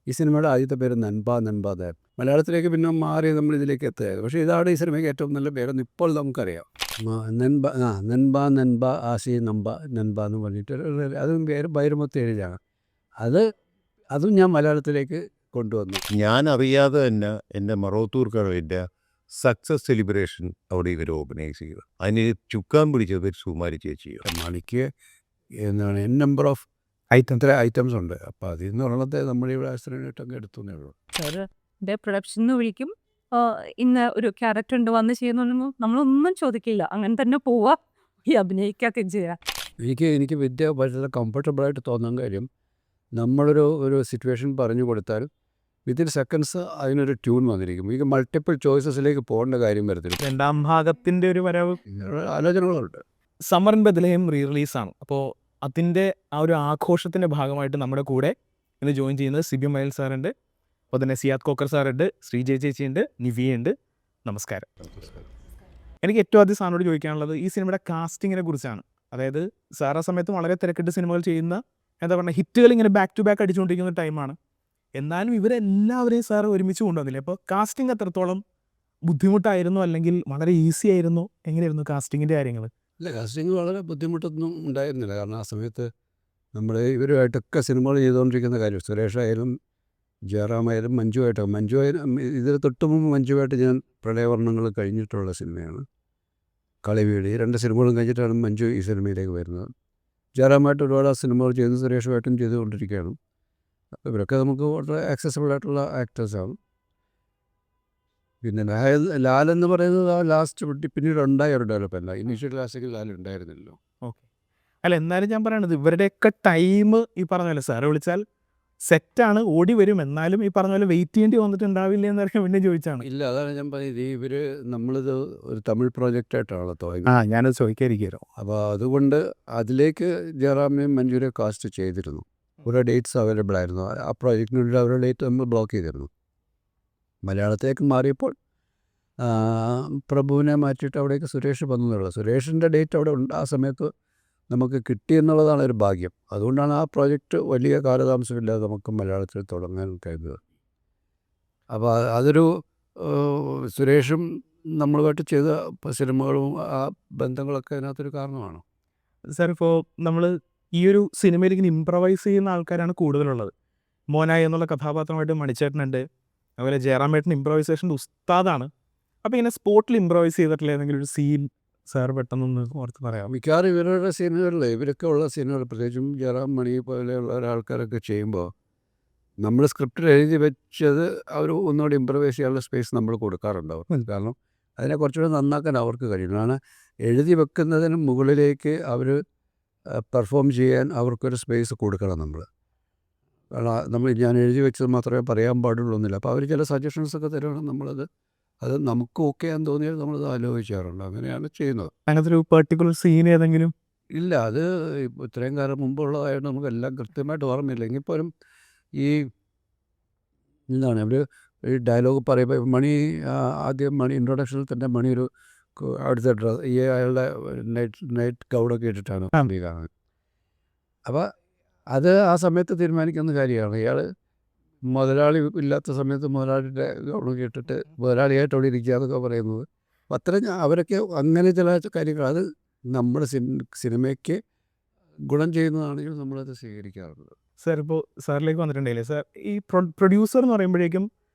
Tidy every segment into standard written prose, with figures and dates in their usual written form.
ഈ സിനിമയുടെ ആദ്യത്തെ പേര് നൻപ നൻപതായിരുന്നു. മലയാളത്തിലേക്ക് പിന്നെ മാറി നമ്മൾ ഇതിലേക്ക് എത്തുകയായിരുന്നു. പക്ഷേ ഇതാണ് ഈ സിനിമയ്ക്ക് ഏറ്റവും നല്ല പേരെന്ന് ഇപ്പോൾ നമുക്കറിയാം. നൻപ നൻപ ആസി നമ്പ നൻപ എന്ന് പറഞ്ഞിട്ട് അതും പേര് ബൈരമുത്ത് എഴുതിയാണ്. അതും ഞാൻ മലയാളത്തിലേക്ക് കൊണ്ടുവന്നു. ഞാൻ അറിയാതെ തന്നെ എൻ്റെ മറവത്തൂർ കടവിൻ്റെ സക്സസ് സെലിബ്രേഷൻ അവിടെ ഇവർ ഓർഗനൈസ് ചെയ്തു. അതിന് ചുക്കാൻ പിടിച്ചത് സുകുമാരി ചേച്ചിയോ. മണിക്ക് എന്താണ് നമ്പർ ഓഫ് ഐറ്റംസ് ഉണ്ട്. അപ്പോൾ അതിൽ നിന്ന് ഒരെണ്ണത്തെ നമ്മളിവിടെ ആശ്രയിട്ടൊക്കെ എടുത്തുന്നേ ഉള്ളൂ. സാറിൻ്റെ പ്രൊഡക്ഷൻ വഴിക്കും ഇന്ന് ഒരു ക്യാരക്ടർ ഉണ്ട് വന്ന് ചെയ്യുന്നൊന്നും നമ്മളൊന്നും ചോദിക്കില്ല, അങ്ങനെ തന്നെ പോവുക, ഈ അഭിനയിക്കുകയൊക്കെ ചെയ്യാം. എനിക്ക് വളരെ കംഫർട്ടബിളായിട്ട് തോന്നാൻ കാര്യം, നമ്മളൊരു സിറ്റുവേഷൻ പറഞ്ഞു കൊടുത്താൽ വിത്തിൻ സെക്കൻഡ്സ് അതിനൊരു ട്യൂൺ വന്നിരിക്കും. എനിക്ക് മൾട്ടിപ്പിൾ ചോയ്സസിലേക്ക് പോകേണ്ട കാര്യം വരത്തില്ല. രണ്ടാം ഭാഗത്തിൻ്റെ ഒരു വരവ് ആലോചനകളുണ്ട്. സമ്മർ ഇൻ ബെത്ലഹേം റീ റിലീസാണ്. അപ്പോൾ അതിൻ്റെ ആ ഒരു ആഘോഷത്തിൻ്റെ ഭാഗമായിട്ട് നമ്മുടെ കൂടെ ഇന്ന് ജോയിൻ ചെയ്യുന്നത് സിബി മൈൽ സാറുണ്ട്, അപ്പോൾ തന്നെ സിയാദ് കോക്കർ സാറുണ്ട്, ശ്രീജയ ചേച്ചിയുണ്ട്, നിവിയുണ്ട്. നമസ്കാരം. എനിക്ക് ഏറ്റവും ആദ്യം സാറിനോട് ചോദിക്കാനുള്ളത് ഈ സിനിമയുടെ കാസ്റ്റിങ്ങിനെ കുറിച്ചാണ്. അതായത് സാർ ആ സമയത്ത് വളരെ തിരക്കിട്ട് സിനിമകൾ ചെയ്യുന്ന, എന്താ പറയുക, ഹിറ്റുകൾ ഇങ്ങനെ ബാക്ക് ടു ബാക്ക് അടിച്ചുകൊണ്ടിരിക്കുന്ന ടൈമാണ്. എന്നാലും ഇവരെല്ലാവരെയും സാർ ഒരുമിച്ച് കൊണ്ടുവന്നില്ലേ? അപ്പോൾ കാസ്റ്റിംഗ് എത്രത്തോളം ബുദ്ധിമുട്ടായിരുന്നു, അല്ലെങ്കിൽ വളരെ ഈസി ആയിരുന്നു? എങ്ങനെയായിരുന്നു കാസ്റ്റിങ്ങിൻ്റെ കാര്യങ്ങൾ? ഇല്ല, കാസ്റ്റിംഗ് വളരെ ബുദ്ധിമുട്ടൊന്നും ഉണ്ടായിരുന്നില്ല. കാരണം ആ സമയത്ത് നമ്മൾ ഇവരുമായിട്ടൊക്കെ സിനിമകൾ ചെയ്തുകൊണ്ടിരിക്കുന്ന കാര്യം, സുരേഷായാലും ജയറാമായാലും മഞ്ജുവായാലും ഇതിന് തൊട്ട് മുമ്പ് മഞ്ജുവായിട്ട് ഞാൻ പ്രണയവർണ്ണങ്ങൾ കഴിഞ്ഞിട്ടുള്ള സിനിമയാണ് കളിവീട്. ഈ 2 സിനിമകളും കഴിഞ്ഞിട്ടാണ് മഞ്ജു ഈ സിനിമയിലേക്ക് വരുന്നത്. ജയറാമായിട്ട് ഒരുപാട് സിനിമകൾ ചെയ്തു, സുരേഷുമായിട്ടും ചെയ്തുകൊണ്ടിരിക്കുകയാണ്. അപ്പോൾ ഇവരൊക്കെ നമുക്ക് വളരെ ആക്സസിബിൾ ആയിട്ടുള്ള ആക്ടേഴ്സാണ്. പിന്നെ ലാലെന്ന് പറയുന്നത് ആ ലാസ്റ്റ് പിന്നീട് ഉണ്ടായ ഒരു ഡെവലപ്മെൻ്റ്. ഇനീഷ്യൽ ക്ലാസ്സിൽ ലാൽ ഉണ്ടായിരുന്നില്ലല്ലോ. ഓക്കെ. അല്ല, എന്നാലും ഞാൻ പറയണത് ഇവരുടെയൊക്കെ ടൈം ഈ പറഞ്ഞ പോലെ സാറ് വിളിച്ചാൽ സെറ്റാണ്, ഓടി വരും, എന്നാലും ഈ പറഞ്ഞ പോലെ വെയിറ്റ് ചെയ്യേണ്ടി വന്നിട്ടുണ്ടാവില്ല എന്നറിയാൻ വേണ്ടി ചോദിച്ചാണ്. ഇല്ല, അതാണ് ഞാൻ പറഞ്ഞത്. നമ്മളിത് ഒരു തമിഴ് പ്രോജക്റ്റായിട്ടാണല്ലോ തുടങ്ങി. ഞാനത് ചോദിക്കാതിരിക്കുമല്ലോ. അപ്പോൾ അതുകൊണ്ട് അതിലേക്ക് ജയറാമിനെയും മഞ്ജുവിനെ കാസ്റ്റ് ചെയ്തിരുന്നു. കുറേ ഡേറ്റ്സ് അവൈലബിൾ ആയിരുന്നു. ആ പ്രോജക്റ്റിന് വേണ്ടി അവരുടെ ഡേറ്റ് നമ്മൾ ബ്ലോക്ക് ചെയ്തിരുന്നു. മലയാളത്തേക്ക് മാറിയപ്പോൾ പ്രഭുവിനെ മാറ്റിയിട്ട് അവിടേക്ക് സുരേഷ് വന്നതുള്ളൂ. സുരേഷിൻ്റെ ഡേറ്റ് അവിടെ ഉണ്ട്. ആ സമയത്ത് നമുക്ക് കിട്ടിയെന്നുള്ളതാണ് ഒരു ഭാഗ്യം. അതുകൊണ്ടാണ് ആ പ്രോജക്റ്റ് വലിയ കാലതാമസമില്ലാതെ നമുക്ക് മലയാളത്തിൽ തുടങ്ങാൻ കഴിഞ്ഞത്. അപ്പോൾ അതൊരു സുരേഷും നമ്മളുമായിട്ട് ചെയ്ത സിനിമകളും ആ ബന്ധങ്ങളൊക്കെ അതിനകത്തൊരു കാരണമാണ്. സാർ, ഇപ്പോൾ നമ്മൾ ഈ ഒരു സിനിമയിൽ ഇങ്ങനെ ഇംപ്രവൈസ് ചെയ്യുന്ന ആൾക്കാരാണ് കൂടുതലുള്ളത്. മോനായി എന്നുള്ള കഥാപാത്രമായിട്ട് മണിച്ചേട്ടനുണ്ട്, അതുപോലെ ജയറാമേട്ടൻ ഇംപ്രവൈസേഷൻ്റെ ഉസ്താദാണ്. അപ്പോൾ ഇങ്ങനെ സ്പോട്ടിൽ ഇംപ്രവൈസ് ചെയ്തിട്ടുള്ള ഏതെങ്കിലും ഒരു സീൻ സാർ പെട്ടെന്നൊന്ന് ഓർത്ത് പറയാം? മിക്കവാറും ഇവരുടെ സീനുകളിൽ, ഇവരൊക്കെ ഉള്ള സീനുകൾ, പ്രത്യേകിച്ചും ജയറാം മണി പോലെയുള്ള ഒരാൾക്കാരൊക്കെ ചെയ്യുമ്പോൾ നമ്മൾ സ്ക്രിപ്റ്റിൽ എഴുതി വെച്ചത് അവർ ഒന്നുകൂടി ഇമ്പ്രവൈസ് ചെയ്യാനുള്ള സ്പേസ് നമ്മൾ കൊടുക്കാറുണ്ട് അവർക്ക്. കാരണം അതിനെ കുറച്ചുകൂടി നന്നാക്കാൻ അവർക്ക് കഴിയും. കാരണം എഴുതി വെക്കുന്നതിന് മുകളിലേക്ക് അവർ പെർഫോം ചെയ്യാൻ അവർക്കൊരു സ്പേസ് കൊടുക്കണം നമ്മൾ. കാരണം ഞാൻ എഴുതി വെച്ചത് മാത്രമേ പറയാൻ പാടുള്ളൂ എന്നില്ല. അപ്പോൾ അവർ ചില സജഷൻസൊക്കെ തരുവാണെങ്കിൽ അത് നമുക്ക് ഓക്കെ ആണെന്ന് തോന്നിയാൽ നമ്മളത് ആലോചിക്കാറുണ്ട്. അങ്ങനെയാണ് ചെയ്യുന്നത്. അങ്ങനത്തെ ഒരു പെർട്ടിക്കുലർ സീൻ ഏതെങ്കിലും? ഇല്ല, അത് ഇത്രയും കാലം മുമ്പുള്ളതായിട്ട് നമുക്കെല്ലാം കൃത്യമായിട്ട് ഓർമ്മയില്ല. എങ്കിൽ പോലും എന്താണ് അവർ ഈ ഡയലോഗ് പറയുമ്പോൾ ആദ്യം ഇൻട്രൊഡക്ഷനിൽ തന്നെ മണി ഒരു അവിടുത്തെ അയാളുടെ നൈറ്റ് ഗൗഡൊക്കെ ഇട്ടിട്ടാണ് കാണുന്നത്. അപ്പോൾ അത് ആ സമയത്ത് തീരുമാനിക്കുന്ന കാര്യമാണ്. ഇയാൾ മുതലാളി ഇല്ലാത്ത സമയത്ത് മുതലാളിയുടെ ഗൗഡൊക്കെ ഇട്ടിട്ട് മുതലാളിയായിട്ട് അവിടെ ഇരിക്കുക എന്നൊക്കെ പറയുന്നത്. അപ്പം അത്രയും അവരൊക്കെ അങ്ങനെ ചില കാര്യങ്ങൾ അത് നമ്മുടെ സിനിമയ്ക്ക് ഗുണം ചെയ്യുന്നതാണെങ്കിൽ നമ്മളത് സ്വീകരിക്കാറുണ്ട്. സാർ, ഇപ്പോൾ സാറിലേക്ക് വന്നിട്ടുണ്ടെങ്കിലേ സാർ, ഈ പ്രൊഡ്യൂസർ എന്ന് പറയുമ്പോഴേക്കും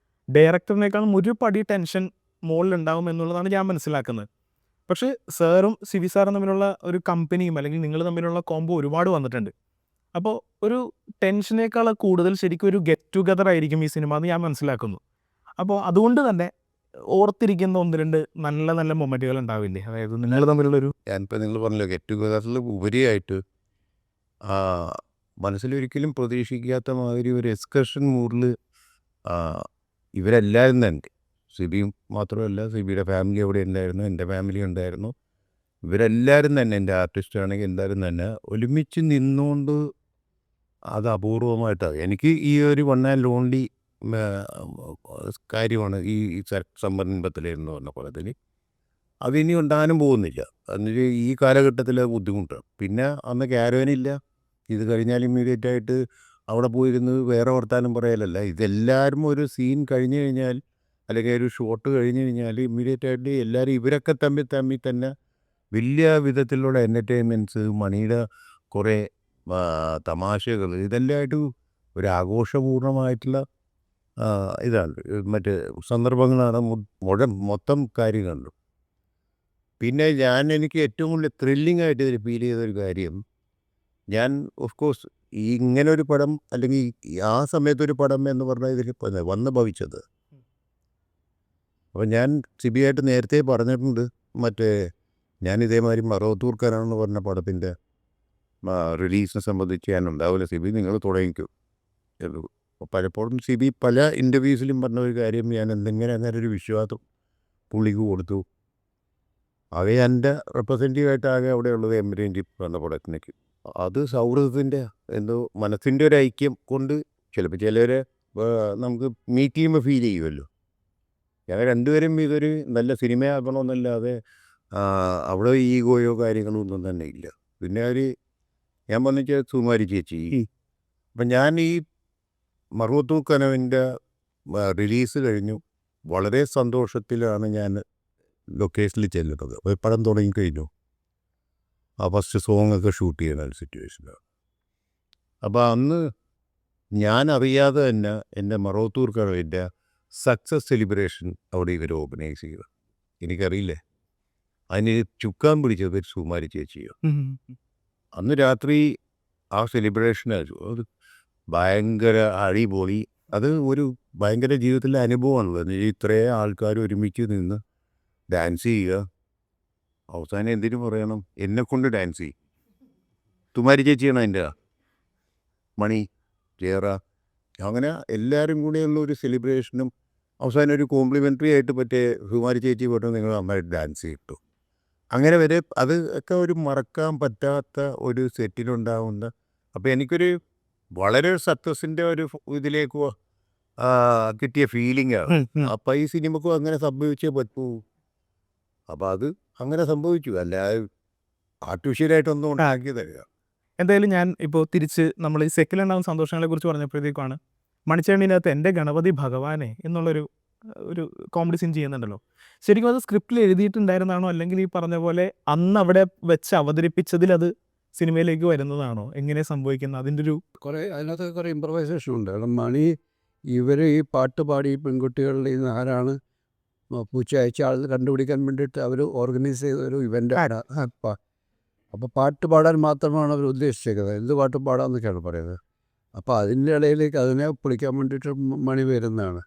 ഡയറക്ടറിനേക്കാളും ഒരു പടി ടെൻഷൻ മുകളിലുണ്ടാവും എന്നുള്ളതാണ് ഞാൻ മനസ്സിലാക്കുന്നത്. പക്ഷേ സാറും സിവി സാറും തമ്മിലുള്ള ഒരു കമ്പനിയും അല്ലെങ്കിൽ നിങ്ങൾ തമ്മിലുള്ള കോംബോ ഒരുപാട് വന്നിട്ടുണ്ട്. അപ്പോൾ ഒരു ടെൻഷനേക്കാൾ കൂടുതൽ ശരിക്കും ഒരു ഗെറ്റ് ടുഗദർ ആയിരിക്കും ഈ സിനിമ എന്ന് ഞാൻ മനസ്സിലാക്കുന്നു. അപ്പോൾ അതുകൊണ്ട് തന്നെ ഓർത്തിരിക്കുന്ന 1-2 നല്ല നല്ല മൊമെൻറ്റുകൾ ഉണ്ടാവില്ലേ? അതായത് നിങ്ങൾ തമ്മിലുള്ളൊരു, ഞാനിപ്പോൾ നിങ്ങൾ പറഞ്ഞല്ലോ, ഗെറ്റ് ടുഗദറിൽ ഉപരിയായിട്ട് മനസ്സിലൊരിക്കലും പ്രതീക്ഷിക്കാത്ത മാതിരി ഒരു എക്സ്കർഷൻ മൂഡിൽ ഇവരെല്ലാവരും തന്നെ, സിബിയും മാത്രമല്ല, സിബിയുടെ ഫാമിലി അവിടെ ഉണ്ടായിരുന്നു, എൻ്റെ ഫാമിലി ഉണ്ടായിരുന്നു, ഇവരെല്ലാവരും തന്നെ, എൻ്റെ ആർട്ടിസ്റ്റ് ആണെങ്കിൽ എല്ലാവരും തന്നെ ഒരുമിച്ച് നിന്നുകൊണ്ട് അത് അപൂർവമായിട്ടാണ്. എനിക്ക് ഈ ഒരു വൺ ആൻഡ് ഓൺലി കാര്യമാണ് ഈ സമ്മർബത്തിലെന്ന് പറഞ്ഞ പടത്തിൽ. അതിനി ഉണ്ടാകാനും പോകുന്നില്ല. എന്നിട്ട് ഈ കാലഘട്ടത്തിൽ ബുദ്ധിമുട്ടാണ്. പിന്നെ അന്ന് ക്യാരവനില്ല. ഇത് കഴിഞ്ഞാൽ ഇമ്മീഡിയറ്റ് ആയിട്ട് അവിടെ പോയിരുന്ന് വേറെ വർത്താനം പറയലല്ല. ഇതെല്ലാവരും ഒരു സീൻ കഴിഞ്ഞ് കഴിഞ്ഞാൽ അല്ലെങ്കിൽ ഒരു ഷോട്ട് കഴിഞ്ഞ് കഴിഞ്ഞാൽ ഇമ്മീഡിയറ്റ് ആയിട്ട് എല്ലാവരും ഇവരൊക്കെ തമ്മിൽ തന്നെ വലിയ വിധത്തിലുള്ള എൻ്റർടൈൻമെൻറ്റ്സ്, മണിയുടെ കുറേ തമാശകൾ, ഇതെല്ലാമായിട്ട് ഒരു ആഘോഷപൂർണ്ണമായിട്ടുള്ള ഇതാണ് മറ്റേ സന്ദർഭങ്ങളാണ് മൊത്തം കാര്യങ്ങളിലും. പിന്നെ എനിക്ക് ഏറ്റവും കൂടുതൽ ത്രില്ലിംഗ് ആയിട്ട് ഇതിൽ ഫീൽ ചെയ്തൊരു കാര്യം, ഞാൻ ഓഫ് കോഴ്സ് ഇങ്ങനെ ഒരു പടം അല്ലെങ്കിൽ ആ സമയത്തൊരു പടം എന്ന് പറഞ്ഞാൽ ഇതിൽ വന്ന് ഭവിച്ചത്. അപ്പം ഞാൻ സിബിയായിട്ട് നേരത്തെ പറഞ്ഞിട്ടുണ്ട്, മറ്റേ ഞാൻ ഇതേമാതിരി മറവത്തൂർക്കാരാണെന്ന് പറഞ്ഞ പടത്തിൻ്റെ റിലീസിനെ സംബന്ധിച്ച് ഞാൻ ഉണ്ടാവില്ല സിബി, നിങ്ങൾ തുടങ്ങിക്കും. പലപ്പോഴും സിബി പല ഇൻ്റർവ്യൂസിലും പറഞ്ഞ ഒരു കാര്യം, ഞാൻ എന്തെങ്കിലും അങ്ങനെ ഒരു വിശ്വാസം പുള്ളിക്ക് കൊടുത്തു. ആകെ എൻ്റെ റെപ്രസെൻറ്റീവായിട്ട് ആകെ അവിടെ ഉള്ളത് എംബ്രേൻ എന്ന പടത്തിനേക്ക്. അത് സൗഹൃദത്തിൻ്റെ എന്തോ മനസ്സിൻ്റെ ഒരു ഐക്യം കൊണ്ട് ചിലപ്പോൾ ചിലവരെ നമുക്ക് മീറ്റ് ചെയ്യുമ്പോൾ ഫീൽ ചെയ്യുമല്ലോ. ഞങ്ങൾ രണ്ടുപേരും ഇതൊരു നല്ല സിനിമയാക്കണമെന്നല്ലാതെ അവിടെ ഈഗോയോ കാര്യങ്ങളോ ഒന്നും തന്നെ ഇല്ല. പിന്നെ ഞാൻ പറഞ്ഞ സുകുമാരി ചേച്ചി, അപ്പം ഞാൻ ഈ മറുവത്തൂർ കനവിൻ്റെ റിലീസ് കഴിഞ്ഞു വളരെ സന്തോഷത്തിലാണ് ഞാൻ ലൊക്കേഷനിൽ ചെല്ലുന്നത്. അപ്പോൾ പടം തുടങ്ങിക്കഴിഞ്ഞു, ആ ഫസ്റ്റ് സോങ്ങൊക്കെ ഷൂട്ട് ചെയ്യുന്ന ഒരു സിറ്റുവേഷനാണ്. അപ്പോൾ അന്ന് ഞാൻ അറിയാതെ തന്നെ എൻ്റെ മറവത്തൂർ കനവിൻ്റെ സക്സസ് സെലിബ്രേഷൻ അവിടെ ഇവർ ഓർഗനൈസ് ചെയ്തു. എനിക്കറിയില്ലേ, അതിന് ചുക്കാൻ പിടിച്ചത് സുകുമാരി ചേച്ചിയോ. അന്ന് രാത്രി ആ സെലിബ്രേഷനായിരുന്നു. അത് ഭയങ്കര അടിപൊളി. അത് ഒരു ഭയങ്കര ജീവിതത്തിലെ അനുഭവമാണല്ലോ. ഇത്രയും ആൾക്കാർ ഒരുമിച്ച് നിന്ന് ഡാൻസ് ചെയ്യുക. അവസാനം എന്തിനു പറയണം, എന്നെക്കൊണ്ട് ഡാൻസ് ചെയ്യും. സുകുമാരി ചേച്ചിയാണ് അതിൻ്റെ മണി ജയറ, അങ്ങനെ എല്ലാവരും കൂടെയുള്ള ഒരു സെലിബ്രേഷനും അവസാനം ഒരു കോംപ്ലിമെൻ്ററി ആയിട്ട് പറ്റിയ സുകുമാരി ചേച്ചി പോയിട്ട് നിങ്ങൾ നന്നായിട്ട് ഡാൻസ് ചെയ്തു. അങ്ങനെ വരെ അത് ഒക്കെ ഒരു മറക്കാൻ പറ്റാത്ത ഒരു സെറ്റിലുണ്ടാവുന്ന. അപ്പോൾ എനിക്കൊരു വളരെ സക്സസിൻ്റെ ഒരു ഇതിലേക്ക് കിട്ടിയ ഫീലിംഗാണ്. അപ്പം ഈ സിനിമക്കും അങ്ങനെ സംഭവിച്ചേ പറ്റൂ. അപ്പോൾ അത് അങ്ങനെ സംഭവിച്ചു, അല്ല ആർട്ടിഫിഷ്യലായിട്ടൊന്നും ഉണ്ടാക്കിയതല്ല. എന്തായാലും ഞാൻ ഇപ്പോൾ തിരിച്ച് നമ്മൾ ഈ സെക്കിലുണ്ടാകുന്ന സന്തോഷങ്ങളെ കുറിച്ച് പറഞ്ഞപ്പോഴത്തേക്കാണ് മണിച്ചേട്ടനകത്ത് എൻ്റെ ഗണപതി ഭഗവാനെ എന്നുള്ളൊരു കോമഡി സീൻ ചെയ്യുന്നുണ്ടല്ലോ. ശരിക്കും അത് സ്ക്രിപ്റ്റിൽ എഴുതിയിട്ടുണ്ടായിരുന്നാണോ, അല്ലെങ്കിൽ ഈ പറഞ്ഞ പോലെ അന്ന് അവിടെ വെച്ച് അവതരിപ്പിച്ചതിൽ അത് സിനിമയിലേക്ക് വരുന്നതാണോ, എങ്ങനെ സംഭവിക്കുന്നത്? അതിൻ്റെ ഒരു അതിനകത്ത് കുറേ ഇമ്പ്രവൈസേഷൻ ഉണ്ട്. കാരണം മണി ഇവർ ഈ പാട്ട് പാടി പെൺകുട്ടികളുടെ നിന്ന് ആരാണ് പൂച്ച അയച്ച ആൾ കണ്ടുപിടിക്കാൻ വേണ്ടിയിട്ട് അവർ ഓർഗനൈസ് ചെയ്ത ഒരു ഇവൻ്റാണ്. അപ്പോൾ പാട്ട് പാടാൻ മാത്രമാണ് അവർ ഉദ്ദേശിച്ചേക്കുന്നത്. എന്ത് പാട്ട് പാടാമെന്നൊക്കെയാണ് പറയുന്നത്. അപ്പോൾ അതിൻ്റെ ഇടയിലേക്ക് അതിനെ പൊളിക്കാൻ വേണ്ടിയിട്ട് മണി വരുന്നതാണ്.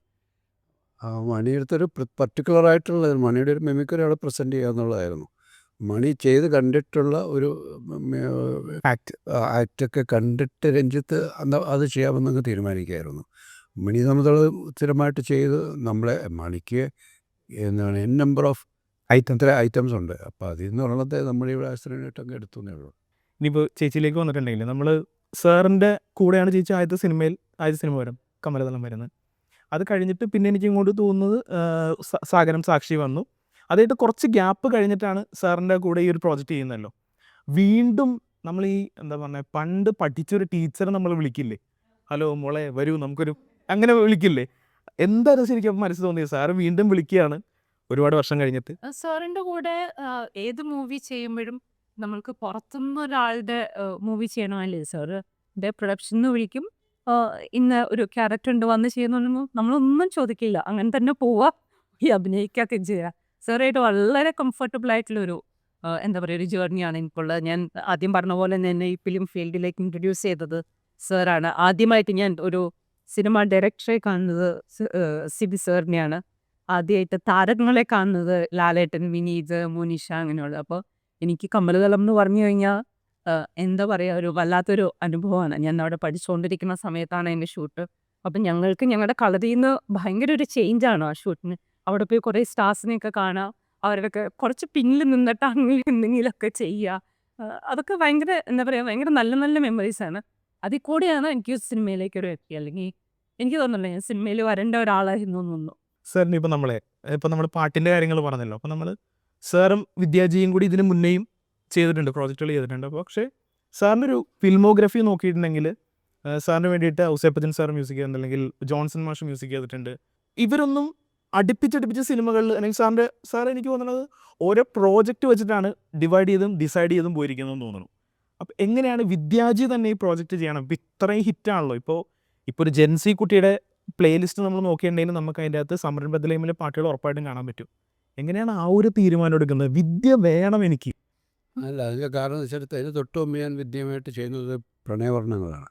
ആ മണിയെടുത്തൊരു പർട്ടിക്കുലറായിട്ടുള്ള മണിയുടെ ഒരു മെമിക്കറി അവിടെ പ്രസൻറ്റ് ചെയ്യുക എന്നുള്ളതായിരുന്നു. മണി ചെയ്ത് കണ്ടിട്ടുള്ള ഒരു ആക്റ്റൊക്കെ കണ്ടിട്ട് രഞ്ജിത്ത് അത് ചെയ്യാമെന്നങ്ങ് തീരുമാനിക്കുകയായിരുന്നു. മണി നമ്മൾ സ്ഥിരമായിട്ട് ചെയ്ത് നമ്മളെ മണിക്ക് എന്താണ് നമ്പർ ഓഫ് ഇത്ര ഐറ്റംസ് ഉണ്ട്. അപ്പോൾ അതിൽ നിന്ന് ഒരെണ്ണത്തെ നമ്മളിവിടെ ആശ്രയമായിട്ടൊക്കെ എടുത്തേ ഉള്ളൂ. ഇനിയിപ്പോൾ ചേച്ചിയിലേക്ക് വന്നിട്ടുണ്ടെങ്കിൽ, നമ്മൾ സാറിൻ്റെ കൂടെയാണ് ചേച്ചി ആദ്യത്തെ സിനിമ വരും കമലതളം വരുന്നത്. അത് കഴിഞ്ഞിട്ട് പിന്നെ എനിക്ക് ഇങ്ങോട്ട് തോന്നുന്നത് സാഗരം സാക്ഷി വന്നു. അതായിട്ട് കുറച്ച് ഗ്യാപ്പ് കഴിഞ്ഞിട്ടാണ് സാറിൻ്റെ കൂടെ ഈ ഒരു പ്രോജക്റ്റ് ചെയ്യുന്നല്ലോ. വീണ്ടും നമ്മൾ ഈ എന്താ പറഞ്ഞത്, പണ്ട് പഠിച്ചൊരു ടീച്ചറെ നമ്മൾ വിളിക്കില്ലേ, ഹലോ മോളെ വരൂ നമുക്കൊരു, അങ്ങനെ വിളിക്കില്ലേ? എന്തായാലും ശരിക്കും മനസ്സ് തോന്നിയത് സാറ് വീണ്ടും വിളിക്കുകയാണ് ഒരുപാട് വർഷം കഴിഞ്ഞിട്ട്. സാറിൻ്റെ കൂടെ ഏത് മൂവി ചെയ്യുമ്പോഴും നമ്മൾക്ക് പുറത്തുനിന്ന് ഒരാളുടെ മൂവി ചെയ്യണമല്ലേ, സാറിൻ്റെ പ്രൊഡക്ഷന് വിളിക്കും, ഇന്ന ഒരു ക്യാരക്ടർ ഉണ്ട് വന്ന് ചെയ്യുന്നു, നമ്മളൊന്നും ചോദിക്കില്ല, അങ്ങനെ തന്നെ പോവുക, ഈ അഭിനയിക്കുകയൊക്കെ ചെയ്യുക. സാറായിട്ട് വളരെ കംഫർട്ടബിൾ ആയിട്ടുള്ളൊരു എന്താ പറയുക ഒരു ജേർണിയാണ് എനിക്കുള്ളത്. ഞാൻ ആദ്യം പറഞ്ഞ പോലെ തന്നെ ഈ ഫിലിം ഫീൽഡിലേക്ക് ഇൻട്രൊഡ്യൂസ് ചെയ്തത് സാറാണ്. ആദ്യമായിട്ട് ഞാൻ ഒരു സിനിമ ഡയറക്ടറെ കാണുന്നത് സിബി സാറിനെയാണ്. ആദ്യമായിട്ട് താരങ്ങളെ കാണുന്നത് ലാലേട്ടൻ, വിനീത്, മോനിഷ, അങ്ങനെയുള്ള. അപ്പോൾ എനിക്ക് കമലതളം എന്ന് പറഞ്ഞു കഴിഞ്ഞാൽ എന്താ പറയുക, ഒരു വല്ലാത്തൊരു അനുഭവമാണ്. ഞാൻ അവിടെ പഠിച്ചുകൊണ്ടിരിക്കുന്ന സമയത്താണ് എൻ്റെ ഷൂട്ട്. അപ്പം ഞങ്ങൾക്ക് ഞങ്ങളുടെ കളറിൽ നിന്ന് ഭയങ്കര ഒരു ചേഞ്ചാണ് ആ ഷൂട്ടിന്. അവിടെ പോയി കുറേ സ്റ്റാർസിനെയൊക്കെ കാണാം, അവരുടെയൊക്കെ കുറച്ച് പിന്നിൽ നിന്നിട്ട് അങ്ങനെ എന്തെങ്കിലുമൊക്കെ ചെയ്യുക. അതൊക്കെ ഭയങ്കര എന്താ പറയുക, ഭയങ്കര നല്ല നല്ല മെമ്മറീസാണ്. അതിൽ കൂടെയാണ് എനിക്ക് സിനിമയിലേക്ക് ഒരു എത്തി. അല്ലെങ്കിൽ എനിക്ക് തോന്നുന്നില്ല ഞാൻ സിനിമയിൽ വരേണ്ട ഒരാളായിരുന്നു തോന്നുന്നു. സാറിന് ഇപ്പോൾ നമ്മൾ പാട്ടിൻ്റെ കാര്യങ്ങൾ പറഞ്ഞല്ലോ. അപ്പോൾ നമ്മൾ സാറും വിദ്യാജിയും കൂടി ഇതിന് മുന്നേയും ചെയ്തിട്ടുണ്ട്, പ്രോജക്റ്റുകൾ ചെയ്തിട്ടുണ്ട്. പക്ഷേ സാറിൻ്റെ ഒരു ഫിൽമോഗ്രഫി നോക്കിയിട്ടുണ്ടെങ്കിൽ സാറിന് വേണ്ടിയിട്ട് ഔസേപ്പച്ചൻ സാർ മ്യൂസിക് ചെയ്തിട്ടുണ്ട്, അല്ലെങ്കിൽ ജോൺസൺ മാഷ് മ്യൂസിക് ചെയ്തിട്ടുണ്ട്. ഇവരൊന്നും അടുപ്പിച്ചടുപ്പിച്ച സിനിമകളിൽ, അല്ലെങ്കിൽ സാർ എനിക്ക് തോന്നുന്നത് ഓരോ പ്രോജക്റ്റ് വെച്ചിട്ടാണ് ഡിസൈഡ് ചെയ്തും പോയിരിക്കുന്നതെന്ന് തോന്നുന്നു. അപ്പം എങ്ങനെയാണ് വിദ്യാജി തന്നെ ഈ പ്രോജക്റ്റ് ചെയ്യണം? ഇപ്പം ഇത്രയും ഹിറ്റാണല്ലോ. ഇപ്പോൾ ഒരു ജെൻസി കുട്ടിയുടെ പ്ലേലിസ്റ്റ് നമ്മൾ നോക്കിയിട്ടുണ്ടെങ്കിൽ നമുക്ക് അതിൻ്റെ അകത്ത് സംരംഭത്തിലെ പാട്ടുകൾ ഉറപ്പായിട്ടും കാണാൻ പറ്റും. എങ്ങനെയാണ് ആ ഒരു തീരുമാനം എടുക്കുന്നത്? വിദ്യ വേണം എനിക്ക്. അല്ല, അതിൻ്റെ കാരണം എന്ന് വെച്ചാൽ അതിന് തൊട്ട് മുമ്പ് ഞാൻ വിദ്യമായിട്ട് ചെയ്യുന്നത് പ്രണയവർണ്ണങ്ങളാണ്.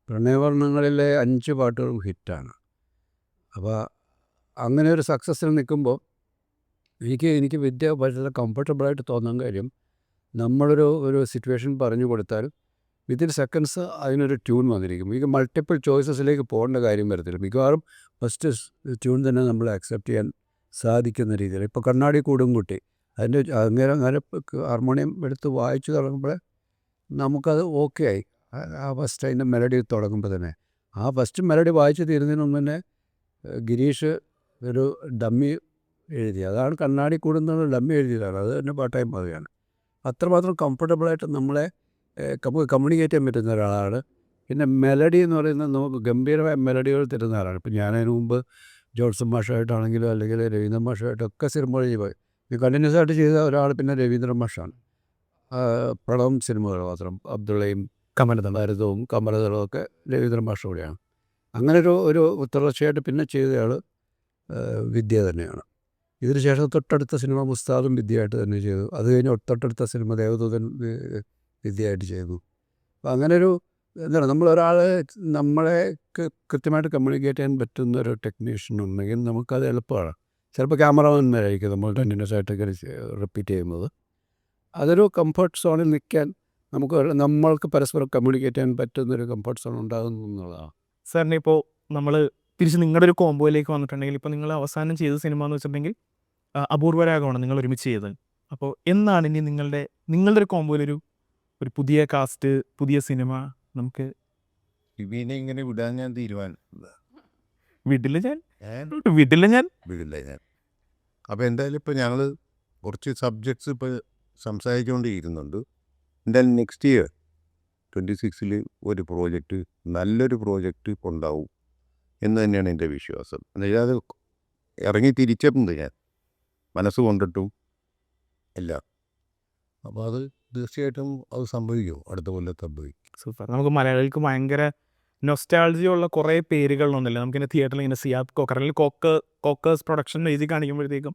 പ്രണയവർണ്ണങ്ങളിലെ 5 പാട്ടുകളും ഹിറ്റാണ്. അപ്പോൾ അങ്ങനെ ഒരു സക്സസ്സിൽ നിൽക്കുമ്പോൾ എനിക്ക് വിദ്യ വളരെ കംഫർട്ടബിളായിട്ട് തോന്നാൻ കാര്യം, നമ്മളൊരു സിറ്റുവേഷൻ പറഞ്ഞു കൊടുത്താൽ വിത്തിൻ സെക്കൻഡ്സ് അതിനൊരു ട്യൂൺ വന്നിരിക്കും. എനിക്ക് മൾട്ടിപ്പിൾ ചോയ്സസിലേക്ക് പോകേണ്ട കാര്യം വരത്തില്ല. മിക്കവാറും ഫസ്റ്റ് ട്യൂൺ തന്നെ നമ്മൾ അക്സെപ്റ്റ് ചെയ്യാൻ സാധിക്കുന്ന രീതിയിൽ. ഇപ്പോൾ കണ്ണാടി കൂടുംകുട്ടി, അതിൻ്റെ അങ്ങനെ ഹാർമോണിയം എടുത്ത് വായിച്ചു തുടങ്ങുമ്പോൾ നമുക്കത് ഓക്കെ ആയി. ആ ഫസ്റ്റ് അതിൻ്റെ മെലഡി തുടങ്ങുമ്പോൾ തന്നെ ആ ഫസ്റ്റ് മെലഡി വായിച്ച് തീരുന്നതിന് മുമ്പ് തന്നെ ഗിരീഷ് ഒരു ഡമ്മി എഴുതി. അതാണ് കണ്ണാടി കൂടുന്നത്, ഡമ്മി എഴുതിയതാണ്. അത് തന്നെ പാട്ടായി മാറുകയാണ്. അത്രമാത്രം കംഫർട്ടബിളായിട്ട് നമ്മളെ കമ്മ്യൂണിക്കേറ്റ് ചെയ്യാൻ പറ്റുന്ന ഒരാളാണ്. പിന്നെ മെലഡി എന്ന് പറയുന്നത് നമുക്ക് ഗംഭീരമായ മെലഡികൾ തരുന്ന ആളാണ്. ഇപ്പം ഞാനതിന് മുമ്പ് ജോൺസൺ മാഷായിട്ടാണെങ്കിലും അല്ലെങ്കിൽ രവീന്ദ്രൻ മാഷായിട്ടൊക്കെ സിനിമകൾ ചെയ്തു. ഇത് കണ്ടിന്യൂസ് ആയിട്ട് ചെയ്ത ഒരാൾ പിന്നെ രവീന്ദ്രൻ മാഷാണ്. പ്രണവും സിനിമകൾ മാത്രം, അബ്ദുള്ളയും ഭരതവും കമലദളവും ഒക്കെ രവീന്ദ്രൻ മാഷ കൂടെയാണ്. അങ്ങനെ ഒരു തുടർച്ചയായിട്ട് പിന്നെ ചെയ്തയാൾ വിദ്യ തന്നെയാണ്. ഇതിന് ശേഷം തൊട്ടടുത്ത സിനിമ മുസ്താദും വിദ്യയായിട്ട് തന്നെ ചെയ്തു. അത് കഴിഞ്ഞ് തൊട്ടടുത്ത സിനിമ ദേവദൂതൻ വിദ്യയായിട്ട് ചെയ്തു. അപ്പം അങ്ങനൊരു എന്താണ്, നമ്മളൊരാളെ നമ്മളെ കൃത്യമായിട്ട് കമ്മ്യൂണിക്കേറ്റ് ചെയ്യാൻ പറ്റുന്ന ഒരു ടെക്നീഷ്യൻ ഉണ്ടെങ്കിൽ നമുക്കത് എളുപ്പമാണ്. ചിലപ്പോൾ ക്യാമറമാൻമാരായിരിക്കും നമ്മൾ കണ്ടിന്യൂസ് ആയിട്ട് ഇങ്ങനെ റിപ്പീറ്റ് ചെയ്യുന്നത്. അതൊരു കംഫർട്ട് സോണിൽ നിൽക്കാൻ നമ്മൾക്ക് പരസ്പരം കമ്മ്യൂണിക്കേറ്റ് ചെയ്യാൻ പറ്റുന്നൊരു കംഫർട്ട് സോൺ ഉണ്ടാകുന്നു എന്നുള്ളതാണ്. സാറിന് ഇപ്പോൾ നമ്മൾ തിരിച്ച് നിങ്ങളുടെ ഒരു കോംബോയിലേക്ക് വന്നിട്ടുണ്ടെങ്കിൽ, ഇപ്പോൾ നിങ്ങൾ അവസാനം ചെയ്ത സിനിമ എന്ന് വെച്ചിട്ടുണ്ടെങ്കിൽ അപൂർവരാഗമാണ് നിങ്ങൾ ഒരുമിച്ച് ചെയ്തത്. അപ്പോൾ എന്നാണ് ഇനി നിങ്ങളുടെ ഒരു കോംബോയിലൊരു പുതിയ കാസ്റ്റ്, പുതിയ സിനിമ നമുക്ക് ഇവനെ ഇങ്ങനെ വിടാൻ ഞാൻ തീരുമാനം വിടില്ല ഞാൻ. അപ്പോൾ എന്തായാലും ഇപ്പോൾ ഞങ്ങൾ കുറച്ച് സബ്ജക്ട്സ് ഇപ്പോൾ സംസാരിച്ചുകൊണ്ടിരിക്കുന്നുണ്ട്. എന്തായാലും നെക്സ്റ്റ് ഇയർ 26 ഒരു പ്രോജക്റ്റ്, നല്ലൊരു പ്രോജക്റ്റ് ഉണ്ടാവും എന്ന് തന്നെയാണ് എൻ്റെ വിശ്വാസം. എന്നുവെച്ചാൽ അത് ഇറങ്ങി തിരിച്ചിട്ടുണ്ട് ഞാൻ മനസ്സ് കൊണ്ടിട്ടും എല്ലാം. അപ്പോൾ അത് തീർച്ചയായിട്ടും അത് സംഭവിക്കും, അടുത്ത കൊല്ലം സംഭവിക്കും. സൂപ്പർ. നമുക്ക് മലയാളികൾക്ക് ഭയങ്കര നൊസ്റ്റാൾജിയുള്ള കുറേ പേരുകളൊന്നുമില്ല. നമുക്കിങ്ങനെ തിയേറ്ററിൽ ഇങ്ങനെ സിയാദ് കോക്കർ അല്ലെങ്കിൽ കോക്കേഴ്സ് പ്രൊഡക്ഷൻ എഴുതി കാണിക്കുമ്പോഴത്തേക്കും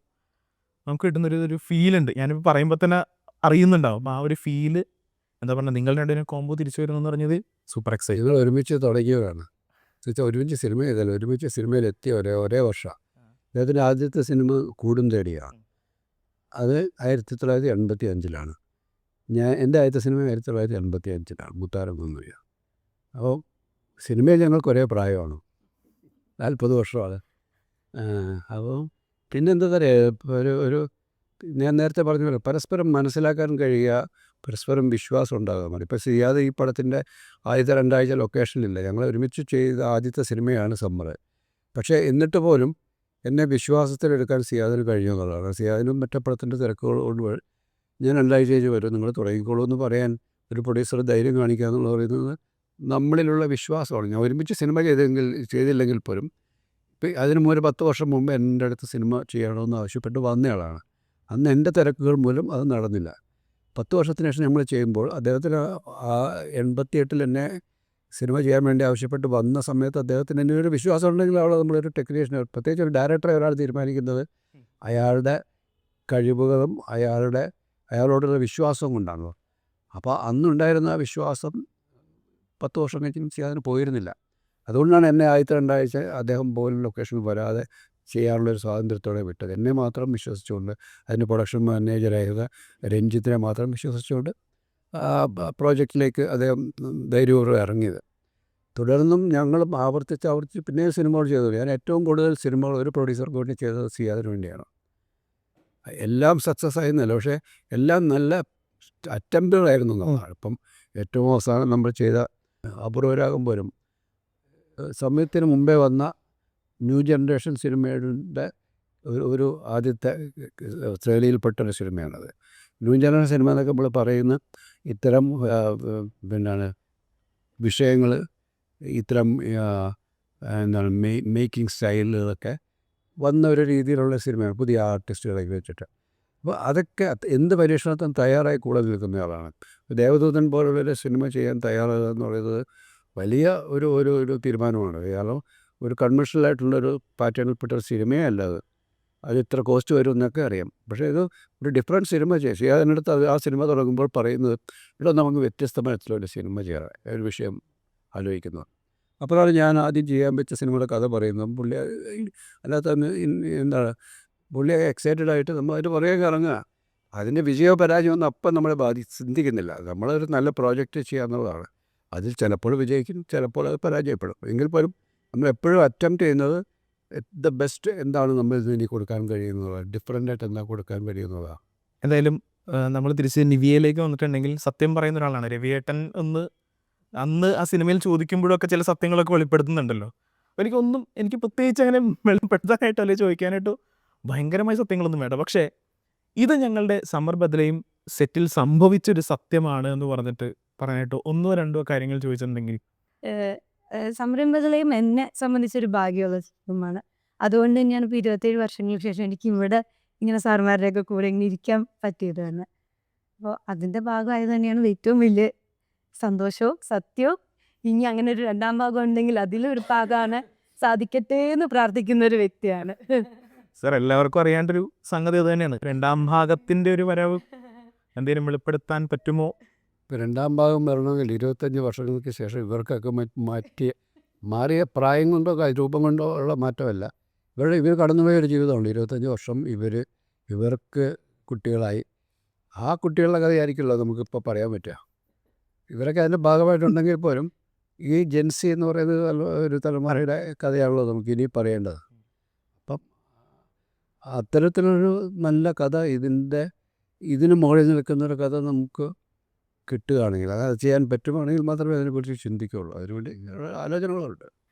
നമുക്ക് കിട്ടുന്നൊരു ഫീലുണ്ട്. ഞാനിപ്പോൾ പറയുമ്പോൾ തന്നെ അറിയുന്നുണ്ടാവും. അപ്പോൾ ആ ഒരു ഫീല് എന്താ പറയുക, നിങ്ങളുടെ രണ്ടിനും കോംബോ തിരിച്ചു വരുമെന്ന് പറഞ്ഞത് സൂപ്പർ എക്സൈറ്റ്. ഞങ്ങൾ ഒരുമിച്ച് തുടങ്ങിയവരാണ്. ഒരുമിച്ച് സിനിമ ചെയ്താലും ഒരുമിച്ച് സിനിമയിലെത്തിയ ഒരേ വർഷമാണ്. അദ്ദേഹത്തിൻ്റെ ആദ്യത്തെ സിനിമ കൂടും തേടിയാണ്. അത് 1985 എൻ്റെ ആദ്യത്തെ സിനിമ 1985 മുത്താരം കുന്നുയ. അപ്പോൾ സിനിമയിൽ ഞങ്ങൾക്ക് ഒരേ പ്രായമാണ്, 40 വർഷമാണ്. അപ്പോൾ പിന്നെന്താ പറയുക, ഒരു ഞാൻ നേരത്തെ പറഞ്ഞ പോലെ പരസ്പരം മനസ്സിലാക്കാൻ കഴിയുക, പരസ്പരം വിശ്വാസം ഉണ്ടാകാൻ മതി. ഇപ്പോൾ സിയാദ് ഈ പടത്തിൻ്റെ ആദ്യത്തെ 2 ആഴ്ച ലൊക്കേഷനിലില്ല. ഞങ്ങൾ ഒരുമിച്ച് ചെയ്ത ആദ്യത്തെ സിനിമയാണ് സമ്മർ. പക്ഷേ എന്നിട്ട് പോലും എന്നെ വിശ്വാസത്തിലെടുക്കാൻ സിയാദിന് കഴിഞ്ഞു എന്നുള്ളതാണ്. സിയാദിനും മറ്റേ പടത്തിൻ്റെ തിരക്കുകൾ കൊണ്ട് ഞാൻ 2 ആഴ്ച കഴിഞ്ഞ് വരും, നിങ്ങൾ തുടങ്ങിക്കോളൂ എന്ന് പറയാൻ ഒരു പ്രൊഡ്യൂസർ ധൈര്യം കാണിക്കുക എന്നുള്ളത് പറയുന്നത് നമ്മളിലുള്ള വിശ്വാസമാണ്. ഞാൻ ഒരുമിച്ച് സിനിമ ചെയ്തില്ലെങ്കിൽ പോലും ഇപ്പം അതിന് ഒരു 10 വർഷം മുമ്പ് എൻ്റെ അടുത്ത് സിനിമ ചെയ്യണമെന്ന് ആവശ്യപ്പെട്ട് വന്നയാളാണ്. അന്ന് എൻ്റെ തിരക്കുകൾ മൂലം അത് നടന്നില്ല. 10 വർഷത്തിന് ശേഷം നമ്മൾ ചെയ്യുമ്പോൾ അദ്ദേഹത്തിന് 88 എന്നെ സിനിമ ചെയ്യാൻ വേണ്ടി ആവശ്യപ്പെട്ട് വന്ന സമയത്ത് അദ്ദേഹത്തിന് എന്നെ ഒരു വിശ്വാസം ഉണ്ടെങ്കിൽ അവിടെ നമ്മളൊരു ടെക്നീഷ്യൻ, പ്രത്യേകിച്ച് ഒരു ഡയറക്ടറെ ഒരാൾ തീരുമാനിക്കുന്നത് അയാളുടെ കഴിവുകളും അയാളോടുള്ള വിശ്വാസവും കൊണ്ടാണല്ലോ. അപ്പോൾ അന്നുണ്ടായിരുന്ന ആ വിശ്വാസം 10 വർഷം കഴിഞ്ഞും ചെയ്യാൻ പോയിരുന്നില്ല. അതുകൊണ്ടാണ് എന്നെ ആദ്യത്തെ 2 ആഴ്ച അദ്ദേഹം പോലും ലൊക്കേഷനിൽ വരാതെ ചെയ്യാനുള്ളൊരു സ്വാതന്ത്ര്യത്തോടെ വിട്ടത്. എന്നെ മാത്രം വിശ്വസിച്ചുകൊണ്ട്, അതിൻ്റെ പ്രൊഡക്ഷൻ മാനേജറായിരുന്ന രഞ്ജിത്തിനെ മാത്രം വിശ്വസിച്ചുകൊണ്ട് പ്രോജക്റ്റിലേക്ക് അദ്ദേഹം ധൈര്യപൂർവ്വം ഇറങ്ങിയത്. തുടർന്നും ഞങ്ങളും ആവർത്തിച്ച് പിന്നെയും സിനിമകൾ ചെയ്തു. ഞാൻ ഏറ്റവും കൂടുതൽ സിനിമകൾ ഒരു പ്രൊഡ്യൂസർക്ക് വേണ്ടി ചെയ്തത് സിയാദിന് വേണ്ടിയാണ്. എല്ലാം സക്സസ് ആയിരുന്നല്ലോ, പക്ഷേ എല്ലാം നല്ല അറ്റംപ്റ്റുകളായിരുന്നു എന്നാണ്. ഇപ്പം ഏറ്റവും അവസാനം നമ്മൾ ചെയ്ത അപൂർവരാഗം പോലും സമയത്തിന് മുമ്പേ വന്ന ന്യൂ ജനറേഷൻ സിനിമയുടെ ഒരു ആദ്യത്തെ ശ്രേണിയിൽപ്പെട്ടൊരു സിനിമയാണത്. ന്യൂ ജനറേഷൻ സിനിമ എന്നൊക്കെ നമ്മൾ പറയുന്ന ഇത്തരം വിഷയങ്ങൾ ഇത്തരം എന്താണ് മേക്കിംഗ് സ്റ്റൈലുകളൊക്കെ വന്ന ഒരു രീതിയിലുള്ള സിനിമയാണ് പുതിയ ആർട്ടിസ്റ്റുകളൊക്കെ വെച്ചിട്ട്. അപ്പോൾ അതൊക്കെ എന്ത് പരീക്ഷണത്തിനും തയ്യാറായി കൂടെ നിൽക്കുന്നയാളാണ്. ദേവദൂതൻ പോലുള്ളൊരു സിനിമ ചെയ്യാൻ തയ്യാറാകുക എന്ന് പറയുന്നത് വലിയ ഒരു ഒരു ഒരു തീരുമാനമാണ്. കാരണം ഒരു കൺവെൻഷനലായിട്ടുള്ളൊരു പാറ്റേണിൽപ്പെട്ട ഒരു സിനിമയേ അല്ല അത് ഇത്ര കോസ്റ്റ് വരും എന്നൊക്കെ അറിയാം. പക്ഷേ ഇത് ഒരു ഡിഫറെൻറ്റ് സിനിമ ചെയ്യും. അതിനടുത്ത് ആ സിനിമ തുടങ്ങുമ്പോൾ പറയുന്നത് ഇവിടെ നമുക്ക് വ്യത്യസ്തമായിട്ടുള്ളൊരു സിനിമ ചെയ്യാൻ ഒരു വിഷയം ആലോചിക്കുന്നു. അപ്പോഴാണ് ഞാൻ ആദ്യം ചെയ്യാൻ വെച്ച സിനിമയുടെ കഥ പറയുന്നത്. പുള്ളി അതിനകത്ത് എന്താണ് പുള്ളി എക്സൈറ്റഡ് ആയിട്ട് നമ്മൾ അതിന് പുറകെ ഇറങ്ങുക. അതിൻ്റെ വിജയമോ പരാജയമൊന്നും അപ്പം നമ്മളെ ചിന്തിക്കുന്നില്ല. നമ്മളൊരു നല്ല പ്രോജക്റ്റ് ചെയ്യുക എന്നുള്ളതാണ്. അതിൽ ചിലപ്പോൾ വിജയിക്കും, ചിലപ്പോൾ അത് പരാജയപ്പെടും. എങ്കിൽ പോലും നമ്മൾ എപ്പോഴും അറ്റംപ്റ്റ് ചെയ്യുന്നത് ദ ബെസ്റ്റ് എന്താണ് നമ്മൾ ഇതിന് കൊടുക്കാൻ കഴിയുന്നത്, ഡിഫറൻ്റായിട്ട് എന്താ കൊടുക്കാൻ കഴിയുന്നതാണ്. എന്തായാലും നമ്മൾ തിരിച്ച് നിവിയയിലേക്ക് വന്നിട്ടുണ്ടെങ്കിൽ സത്യം പറയുന്ന ഒരാളാണ് രവിയേട്ടൻ. അന്ന് ആ സിനിമയിൽ ചോദിക്കുമ്പോഴൊക്കെ ചില സത്യങ്ങളൊക്കെ വെളിപ്പെടുത്തുന്നുണ്ടല്ലോ. എനിക്ക് പ്രത്യേകിച്ച് അങ്ങനെ വെളിപ്പെടുത്താനായിട്ടോ അല്ലെങ്കിൽ ചോദിക്കാനായിട്ടോ ഭയങ്കരമായ സത്യങ്ങളൊന്നും വേണ്ട. പക്ഷേ ഇത് ഞങ്ങളുടെ സമ്മർ ബദലയും സെറ്റിൽ സംഭവിച്ചൊരു സത്യമാണ് എന്ന് പറയാനായിട്ടോ 1-2 കാര്യങ്ങൾ ചോദിച്ചിട്ടുണ്ടെങ്കിൽ. സംരംഭതയും എന്നെ സംബന്ധിച്ചൊരു ഭാഗ്യമുള്ള സിനിമയാണ്. അതുകൊണ്ട് ഞാനിപ്പോൾ 27 വർഷങ്ങൾക്ക് ശേഷം എനിക്ക് ഇവിടെ ഇങ്ങനെ സാറുമാരുടെയൊക്കെ കൂടെ ഇങ്ങനെ ഇരിക്കാൻ പറ്റിയത് തന്നെ. അപ്പോൾ അതിൻ്റെ ഭാഗമായത് തന്നെയാണ് ഏറ്റവും വലിയ സന്തോഷവും സത്യവും. ഇനി അങ്ങനെ ഒരു 2ാം ഭാഗം ഉണ്ടെങ്കിൽ അതിലൊരു ഭാഗമാണ് സാധിക്കട്ടെ എന്ന് പ്രാർത്ഥിക്കുന്ന ഒരു വ്യക്തിയാണ്. സാർ, എല്ലാവർക്കും അറിയാണ്ടൊരു സംഗതി അത് തന്നെയാണ്. 2ാം ഭാഗത്തിൻ്റെ ഒരു വരവ് എന്തെങ്കിലും വെളിപ്പെടുത്താൻ പറ്റുമോ? ഇപ്പോൾ 2ാം ഭാഗം വരണമെങ്കിൽ 25 വർഷങ്ങൾക്ക് ശേഷം ഇവർക്കൊക്കെ മാറിയ പ്രായം കൊണ്ടോ രൂപം കൊണ്ടോ ഉള്ള മാറ്റമല്ല. ഇവർ കടന്നുപോയ ഒരു ജീവിതമുണ്ട്. 25 വർഷം ഇവർക്ക് കുട്ടികളായി. ആ കുട്ടികളുടെ കഥയായിരിക്കുമല്ലോ നമുക്കിപ്പോൾ പറയാൻ പറ്റുക. ഇവരൊക്കെ അതിൻ്റെ ഭാഗമായിട്ടുണ്ടെങ്കിൽ പോലും ഈ ജെൻസി എന്ന് പറയുന്നത് ഒരു തലമുറയുടെ കഥയാണല്ലോ നമുക്ക് ഇനി പറയേണ്ടത്. അപ്പം അത്തരത്തിലൊരു നല്ല കഥ ഇതിന് മുകളിൽ നിൽക്കുന്നൊരു കഥ നമുക്ക് കിട്ടുകയാണെങ്കിൽ, അത് ചെയ്യാൻ പറ്റുകയാണെങ്കിൽ മാത്രമേ അതിനെക്കുറിച്ച് ചിന്തിക്കുകയുള്ളൂ. അതിനുവേണ്ടി ആലോചനകളുണ്ട്.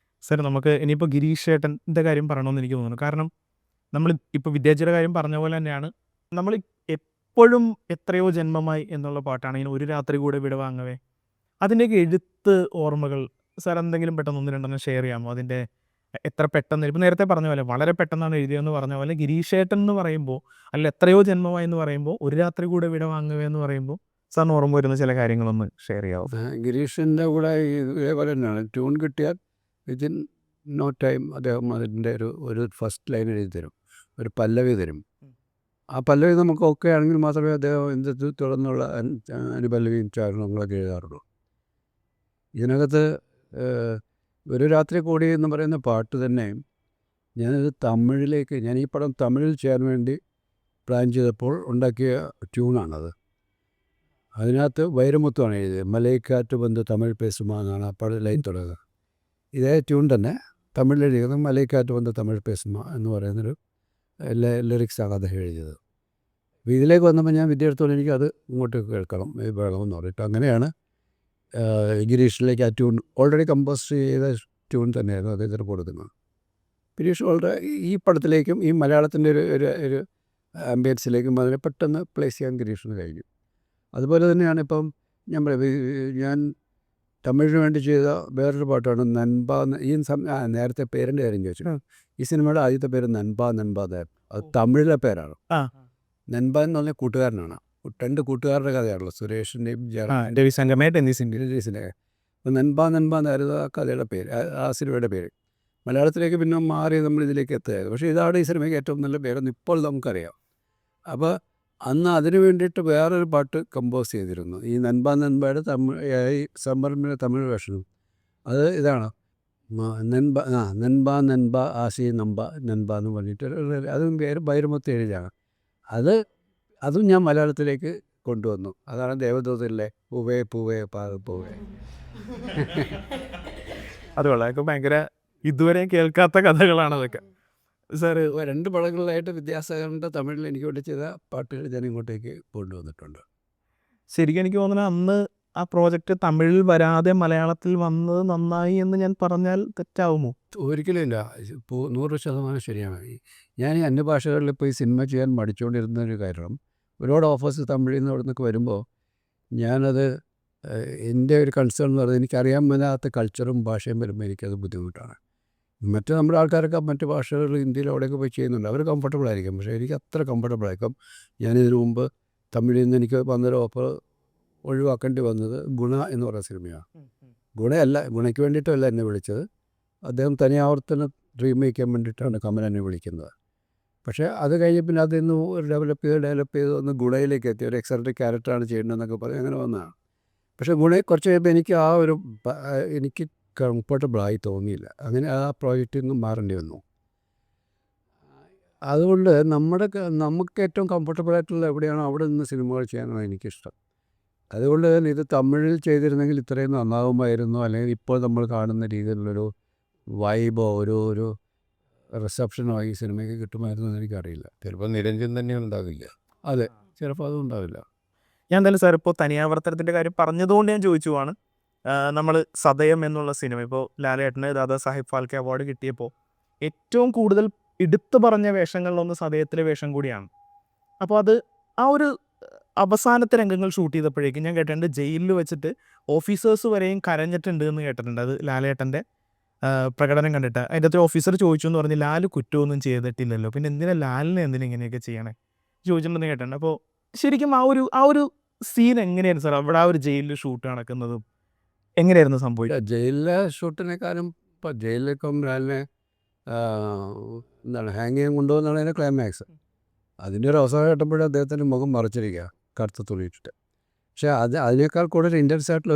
സാർ, നമുക്ക് ഇനിയിപ്പോൾ ഗിരീഷ് ഏട്ടൻ്റെ കാര്യം പറയണമെന്ന് എനിക്ക് തോന്നുന്നു. കാരണം നമ്മൾ ഇപ്പോൾ വിദ്യാർത്ഥിയുടെ കാര്യം പറഞ്ഞ പോലെ തന്നെയാണ്. നമ്മൾ എപ്പോഴും എത്രയോ ജന്മമായി എന്നുള്ള പാട്ടാണ് ഇങ്ങനെ ഒരു രാത്രി കൂടെ വിടവാങ്ങവേ. അതിൻ്റെയൊക്കെ എഴുത്ത് ഓർമ്മകൾ സാർ എന്തെങ്കിലും പെട്ടെന്ന് 1-2 ഷെയർ ചെയ്യാമോ? അതിൻ്റെ എത്ര പെട്ടെന്ന്, ഇപ്പോൾ നേരത്തെ പറഞ്ഞ പോലെ വളരെ പെട്ടെന്നാണ് എഴുതിയതെന്ന് പറഞ്ഞ പോലെ ഗിരീഷ് ഏട്ടൻ എന്ന് പറയുമ്പോൾ, അല്ല എത്രയോ ജന്മമായി എന്ന് പറയുമ്പോൾ, ഒരു രാത്രി കൂടെ വിടവാങ്ങവേ എന്ന് പറയുമ്പോൾ സാറിന് ഓർമ്മ വരുന്ന ചില കാര്യങ്ങളൊന്ന് ഷെയർ ചെയ്യാമോ? ഗിരീഷിൻ്റെ കൂടെ ഇതേപോലെ തന്നെയാണ്. ട്യൂൺ കിട്ടിയാൽ വിത്തിൻ നോ ടൈം അദ്ദേഹം അതിൻ്റെ ഒരു ഫസ്റ്റ് ലൈൻ എഴുതി തരും, ഒരു പല്ലവി തരും. ആ പല്ലവി നമുക്ക് ഓക്കെ ആണെങ്കിൽ മാത്രമേ അദ്ദേഹം തുടർന്നുള്ള അനുപല്ലവിയും ചാരണങ്ങളൊക്കെ എഴുതാറുള്ളൂ. ഇതിനകത്ത് ഒരു രാത്രി കൂടി എന്ന് പറയുന്ന പാട്ട് തന്നെ ഞാൻ ഈ പടം തമിഴിൽ ചെയ്യാൻ വേണ്ടി പ്ലാൻ ചെയ്തപ്പോൾ ഉണ്ടാക്കിയ ട്യൂണാണത്. അതിനകത്ത് വൈരമുത്താണ് എഴുതിയത്. മലൈക്കാറ്റ് ബന്ധു തമിഴ് പേസുമാ എന്നാണ് ആ പടം ലൈൻ തുടങ്ങുക. ഇതേ ട്യൂൺ തന്നെ തമിഴിൽ എഴുതിയത് മലൈക്കാറ്റ് ബന്ധു തമിഴ് പേസുമാ എന്ന് പറയുന്നൊരു ലിറിക്സാണ് അദ്ദേഹം എഴുതിയത്. അപ്പോൾ ഇതിലേക്ക് വന്നപ്പോൾ ഞാൻ വിദ്യാർത്ഥിയോട് എനിക്കത് ഇങ്ങോട്ട് കേൾക്കണം, വേണമെന്ന് പറഞ്ഞിട്ട് അങ്ങനെയാണ് ഗിരീഷിലേക്ക് ആ ട്യൂൺ ഓൾറെഡി കമ്പോസ് ചെയ്ത ട്യൂൺ തന്നെയായിരുന്നു അദ്ദേഹത്തിന് കൊടുക്കുന്നത്. ഗിരീഷ് വളരെ ഈ പടത്തിലേക്കും ഈ മലയാളത്തിൻ്റെ ഒരു ആംബിയൻസിലേക്കും അതിനെ പെട്ടെന്ന് പ്ലേസ് ചെയ്യാൻ ഗിരീഷിന് കഴിഞ്ഞു. അതുപോലെ തന്നെയാണ് ഇപ്പം ഞാൻ തമിഴിന് വേണ്ടി ചെയ്ത വേറൊരു പാട്ടാണ് നൻപ. നേരത്തെ പേരിൻ്റെ കാര്യം ചോദിച്ചു. ഈ സിനിമയുടെ ആദ്യത്തെ പേര് നൻപ എന്നായിരുന്നു. അത് തമിഴിലെ പേരാണ്. നൻപ എന്ന് പറഞ്ഞാൽ കൂട്ടുകാരനാണ്. 2 കൂട്ടുകാരുടെ കഥയാണല്ലോ, സുരേഷിൻ്റെയും രവിസിൻ്റെ. അപ്പോൾ നൻപ എന്നായിരുന്നു ആ കഥയുടെ പേര്, ആ സിനിമയുടെ പേര്. മലയാളത്തിലേക്ക് പിന്നെ മാറി നമ്മൾ ഇതിലേക്ക് എത്തുകയായിരുന്നു. പക്ഷേ ഇതാണ് ഈ സിനിമയ്ക്ക് ഏറ്റവും നല്ല പേരെന്ന് ഇപ്പോൾ നമുക്കറിയാം. അപ്പോൾ അന്ന് അതിന് വേണ്ടിയിട്ട് വേറൊരു പാട്ട് കമ്പോസ് ചെയ്തിരുന്നു. ഈ നൻപയുടെ സമ്മറിൻ്റെ തമിഴ് വേർഷനും അത് ഇതാണ്. നൻപ ആസി നൻപ എന്ന് പറഞ്ഞിട്ട് അതും പേര് വൈരമുത്ത് എഴുതിയാണ്. അതും ഞാൻ മലയാളത്തിലേക്ക് കൊണ്ടുവന്നു. അതാണ് ദേവദൂതനിലെ പൂവേ പൂവേ പൂവേ. അത് വളരെ ഭയങ്കര ഇതുവരെ കേൾക്കാത്ത കഥകളാണ് അതൊക്കെ. സാറ് 2 പടങ്ങളിലായിട്ട് വിദ്യാസാഗറിൻ്റെ തമിഴിൽ എനിക്ക് വേണ്ടി ചെയ്ത പാട്ടുകൾ ഞാൻ ഇങ്ങോട്ടേക്ക് കൊണ്ടുവന്നിട്ടുണ്ട്. ശരിക്കും എനിക്ക് തോന്നുന്നത് അന്ന് ആ പ്രോജക്റ്റ് തമിഴിൽ വരാതെ മലയാളത്തിൽ വന്നത് നന്നായി എന്ന് ഞാൻ പറഞ്ഞാൽ തെറ്റാവുമോ? ഒരിക്കലും ഇല്ല, 100% ശരിയാണ്. ഞാൻ ഈ അന്യഭാഷകളിൽ ഇപ്പോൾ ഈ സിനിമ ചെയ്യാൻ മടിച്ചുകൊണ്ടിരുന്നൊരു കാരണം, ഒരുപാട് ഓഫേഴ്സ് തമിഴിൽ നിന്ന് അവിടെ നിന്നൊക്കെ വരുമ്പോൾ ഞാനത് എൻ്റെ ഒരു കൺസേൺ എന്ന് പറയുന്നത് എനിക്കറിയാൻ മേലാത്ത കൾച്ചറും ഭാഷയും വരുമ്പോൾ എനിക്കത് ബുദ്ധിമുട്ടാണ്. മറ്റു നമ്മുടെ ആൾക്കാരൊക്കെ മറ്റ് ഭാഷകൾ ഇന്ത്യയിൽ അവിടെയൊക്കെ പോയി ചെയ്യുന്നുണ്ട്, അവർ കംഫർട്ടബിൾ ആയിരിക്കും. പക്ഷേ എനിക്ക് അത്ര കംഫർട്ടബിൾ ആയിരിക്കും. ഞാനിതിനു മുമ്പ് തമിഴിൽ നിന്ന് എനിക്ക് വന്നൊരു ഓഫർ ഒഴിവാക്കേണ്ടി വന്നത് ഗുണ എന്ന് പറയുന്ന സിനിമയാണ്. ഗുണയല്ല, ഗുണയ്ക്ക് വേണ്ടിയിട്ടല്ല എന്നെ വിളിച്ചത്, അദ്ദേഹം തനിയാവർത്തനം റീമേക്കാൻ വേണ്ടിയിട്ടാണ് കമൽ എന്നെ വിളിക്കുന്നത്. പക്ഷേ അത് കഴിഞ്ഞ് പിന്നെ അതിൽ നിന്ന് ഡെവലപ്പ് ചെയ്ത് ഒന്ന് ഗുണയിലേക്ക് എത്തി. ഒരു എക്സെൻട്രിക് ക്യാരക്ടറാണ് ചെയ്യേണ്ടതെന്നൊക്കെ പറഞ്ഞ് അങ്ങനെ വന്നതാണ്. പക്ഷേ ഗുണയെ കുറച്ച് കഴിയുമ്പോൾ എനിക്ക് ആ ഒരു എനിക്ക് കംഫർട്ടബിളായി തോന്നിയില്ല. അങ്ങനെ ആ പ്രോജക്റ്റിൽ നിന്ന് മാറേണ്ടി വന്നു. അതുകൊണ്ട് നമുക്ക് ഏറ്റവും കംഫർട്ടബിളായിട്ടുള്ള എവിടെയാണോ അവിടെ നിന്ന് സിനിമകൾ ചെയ്യാനാണ് എനിക്കിഷ്ടം. അതുകൊണ്ട് തന്നെ ഇത് തമിഴിൽ ചെയ്തിരുന്നെങ്കിൽ ഇത്രയും നന്നാകുമായിരുന്നു, അല്ലെങ്കിൽ ഇപ്പോൾ നമ്മൾ കാണുന്ന രീതിയിലുള്ളൊരു വൈബോ ഒരു റിസപ്ഷനോ ഈ സിനിമയ്ക്ക് കിട്ടുമായിരുന്നു എന്ന് എനിക്കറിയില്ല. ചിലപ്പോൾ നിരഞ്ജൻ തന്നെ ഉണ്ടാകില്ല. അതെ, ചിലപ്പോൾ അതും ഉണ്ടാവില്ല. ഞാൻ എന്തായാലും സാർ ഇപ്പോൾ തനിയാവർത്തനത്തിൻ്റെ കാര്യം പറഞ്ഞതുകൊണ്ട് ഞാൻ ചോദിച്ചുവാണ്. നമ്മൾ സതയം എന്നുള്ള സിനിമ ഇപ്പോൾ ലാലേട്ടന് ദാദാ സാഹിബ് ഫാൽക്കെ അവാർഡ് കിട്ടിയപ്പോൾ ഏറ്റവും കൂടുതൽ എടുത്തു പറഞ്ഞ വേഷങ്ങളിലൊന്ന് സതയത്തിലെ വേഷം കൂടിയാണ്. അപ്പോൾ അത് ആ ഒരു അവസാനത്തെ രംഗങ്ങൾ ഷൂട്ട് ചെയ്തപ്പോഴേക്കും ഞാൻ കേട്ടിട്ടുണ്ട് ജയിലിൽ വെച്ചിട്ട് ഓഫീസേഴ്സ് വരെയും കരഞ്ഞിട്ടുണ്ട് എന്ന് കേട്ടിട്ടുണ്ട്. അത് ലാലേട്ടൻ്റെ പ്രകടനം കണ്ടിട്ട് അതിൻ്റെ അകത്ത് ഓഫീസർ ചോദിച്ചു എന്ന് പറഞ്ഞ് ലാല് കുറ്റമൊന്നും ചെയ്തിട്ടില്ലല്ലോ, പിന്നെ ലാലിനെ ഇങ്ങനെയൊക്കെ ചെയ്യണേ ചോദിച്ചിട്ടുണ്ടെന്ന് കേട്ടിട്ടുണ്ട്. അപ്പോൾ ശരിക്കും ആ ഒരു സീൻ എങ്ങനെയായിരുന്നു സാർ? അവിടെ ആ ഒരു ജയിലിൽ ഷൂട്ട് നടക്കുന്നതും എങ്ങനെയായിരുന്നു സംഭവിച്ചത്? ജയിലിലെ ഷൂട്ടിനേക്കാളും ഇപ്പോൾ ജയിലിലേക്കും ലാലിനെ ഹാങ് ചെയ്യാൻ കൊണ്ടുപോകുന്നതാണ് അതിൻ്റെ ക്ലൈമാക്സ്. അതിൻ്റെ ഒരു അവസരം കേട്ടപ്പോഴും അദ്ദേഹത്തിൻ്റെ മുഖം മറച്ചിരിക്കുക കറുത്ത തുണിയിട്ടിട്ട്. പക്ഷേ അതിനേക്കാൾ കൂടുതൽ ഇൻറ്റൻസ് ആയിട്ടുള്ള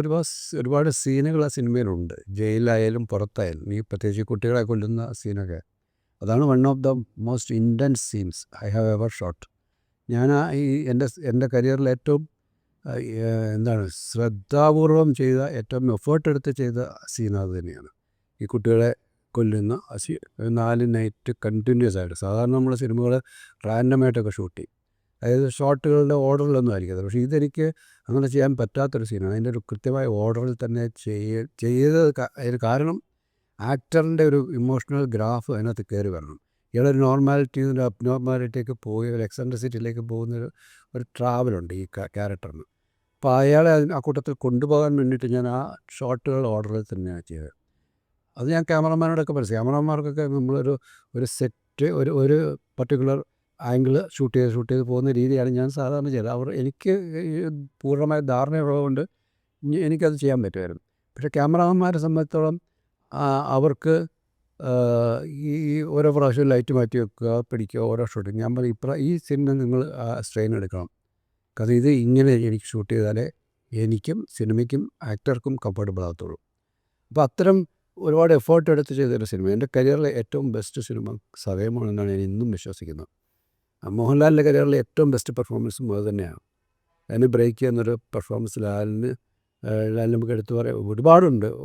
ഒരുപാട് സീനുകൾ ആ സിനിമയിലുണ്ട്. ജയിലിലായാലും പുറത്തായാലും, ഈ പ്രത്യേകിച്ച് കുട്ടികളെ കൊല്ലുന്ന സീനൊക്കെ, അതാണ് one of the most intense scenes I have ever shot. ഞാൻ എൻ്റെ കരിയറിൽ ഏറ്റവും ശ്രദ്ധാപൂർവം ചെയ്ത, ഏറ്റവും എഫേർട്ട് എടുത്ത് ചെയ്ത സീൻ അത് തന്നെയാണ്. ഈ കുട്ടികളെ കൊല്ലുന്ന 4 നൈറ്റ് കണ്ടിന്യൂസ് ആയിട്ട്. സാധാരണ നമ്മൾ സിനിമകൾ റാൻഡമായിട്ടൊക്കെ ഷൂട്ട് ചെയ്യും, അതായത് ഷോട്ടുകളുടെ ഓർഡറിലൊന്നും ആയിരിക്കും. പക്ഷേ ഇതെനിക്ക് അങ്ങനെ ചെയ്യാൻ പറ്റാത്തൊരു സീനാണ്. അതിൻ്റെ ഒരു കൃത്യമായ ഓർഡറിൽ തന്നെ ചെയ്തത്. അതിന് കാരണം ആക്ടറിൻ്റെ ഒരു ഇമോഷണൽ ഗ്രാഫ് അതിനകത്ത് കയറി വരണം. ഇയാളൊരു നോർമാലിറ്റിയിൽ നിന്ന് അബ്നോർമാലിറ്റിയിലേക്ക് പോയി ഒരു എക്സെൻട്രിസിറ്റിയിലേക്ക് പോകുന്നൊരു ട്രാവലുണ്ട് ഈ ക്യാരക്ടറിന്. അപ്പോൾ അയാളെ ആ കൂട്ടത്തിൽ കൊണ്ടുപോകാൻ വേണ്ടിയിട്ട് ഞാൻ ആ ഷോട്ടുകൾ ഓർഡറിൽ തന്നെയാണ് ചെയ്തത്. അത് ഞാൻ ക്യാമറമാനോടൊക്കെ ക്യാമറമാർക്കൊക്കെ ഒരു സെറ്റ് ഒരു പർട്ടിക്കുലർ ആംഗിൾ ഷൂട്ട് ചെയ്ത് പോകുന്ന രീതിയാണ് ഞാൻ സാധാരണ ചെയ്തത്. എനിക്ക് പൂർണ്ണമായ ധാരണയുള്ളതുകൊണ്ട് എനിക്കത് ചെയ്യാൻ പറ്റുമായിരുന്നു. പക്ഷേ ക്യാമറമാന്മാരെ സംബന്ധിച്ചിടത്തോളം അവർക്ക് ഈ ഓരോ പ്രാവശ്യം ലൈറ്റ് മാറ്റി വെക്കുക, പിടിക്കുക, ഓരോ ഷൂട്ടിങ്. ഞാൻ പറയും, ഈ സിനിമ നിങ്ങൾ സ്ട്രെയിൻ എടുക്കണം, കാരണം ഇത് ഇങ്ങനെ എനിക്ക് ഷൂട്ട് ചെയ്താലേ എനിക്കും സിനിമയ്ക്കും ആക്ടർക്കും കംഫർട്ടബിൾ ആകത്തുള്ളൂ. അപ്പോൾ അത്തരം ഒരുപാട് എഫേർട്ട് എടുത്ത് ചെയ്തൊരു സിനിമ. എൻ്റെ കരിയറിലെ ഏറ്റവും ബെസ്റ്റ് സിനിമ സതയമാണെന്നാണ് ഞാൻ ഇന്നും വിശ്വസിക്കുന്നത്. മോഹൻലാലിൻ്റെ കരിയറിലെ ഏറ്റവും ബെസ്റ്റ് പെർഫോമൻസും അത് തന്നെയാണ്. അതിന് ബ്രേക്ക് ചെയ്യുന്നൊരു പെർഫോമൻസ് ലാലിന് നമുക്ക് എടുത്ത് പറയാം.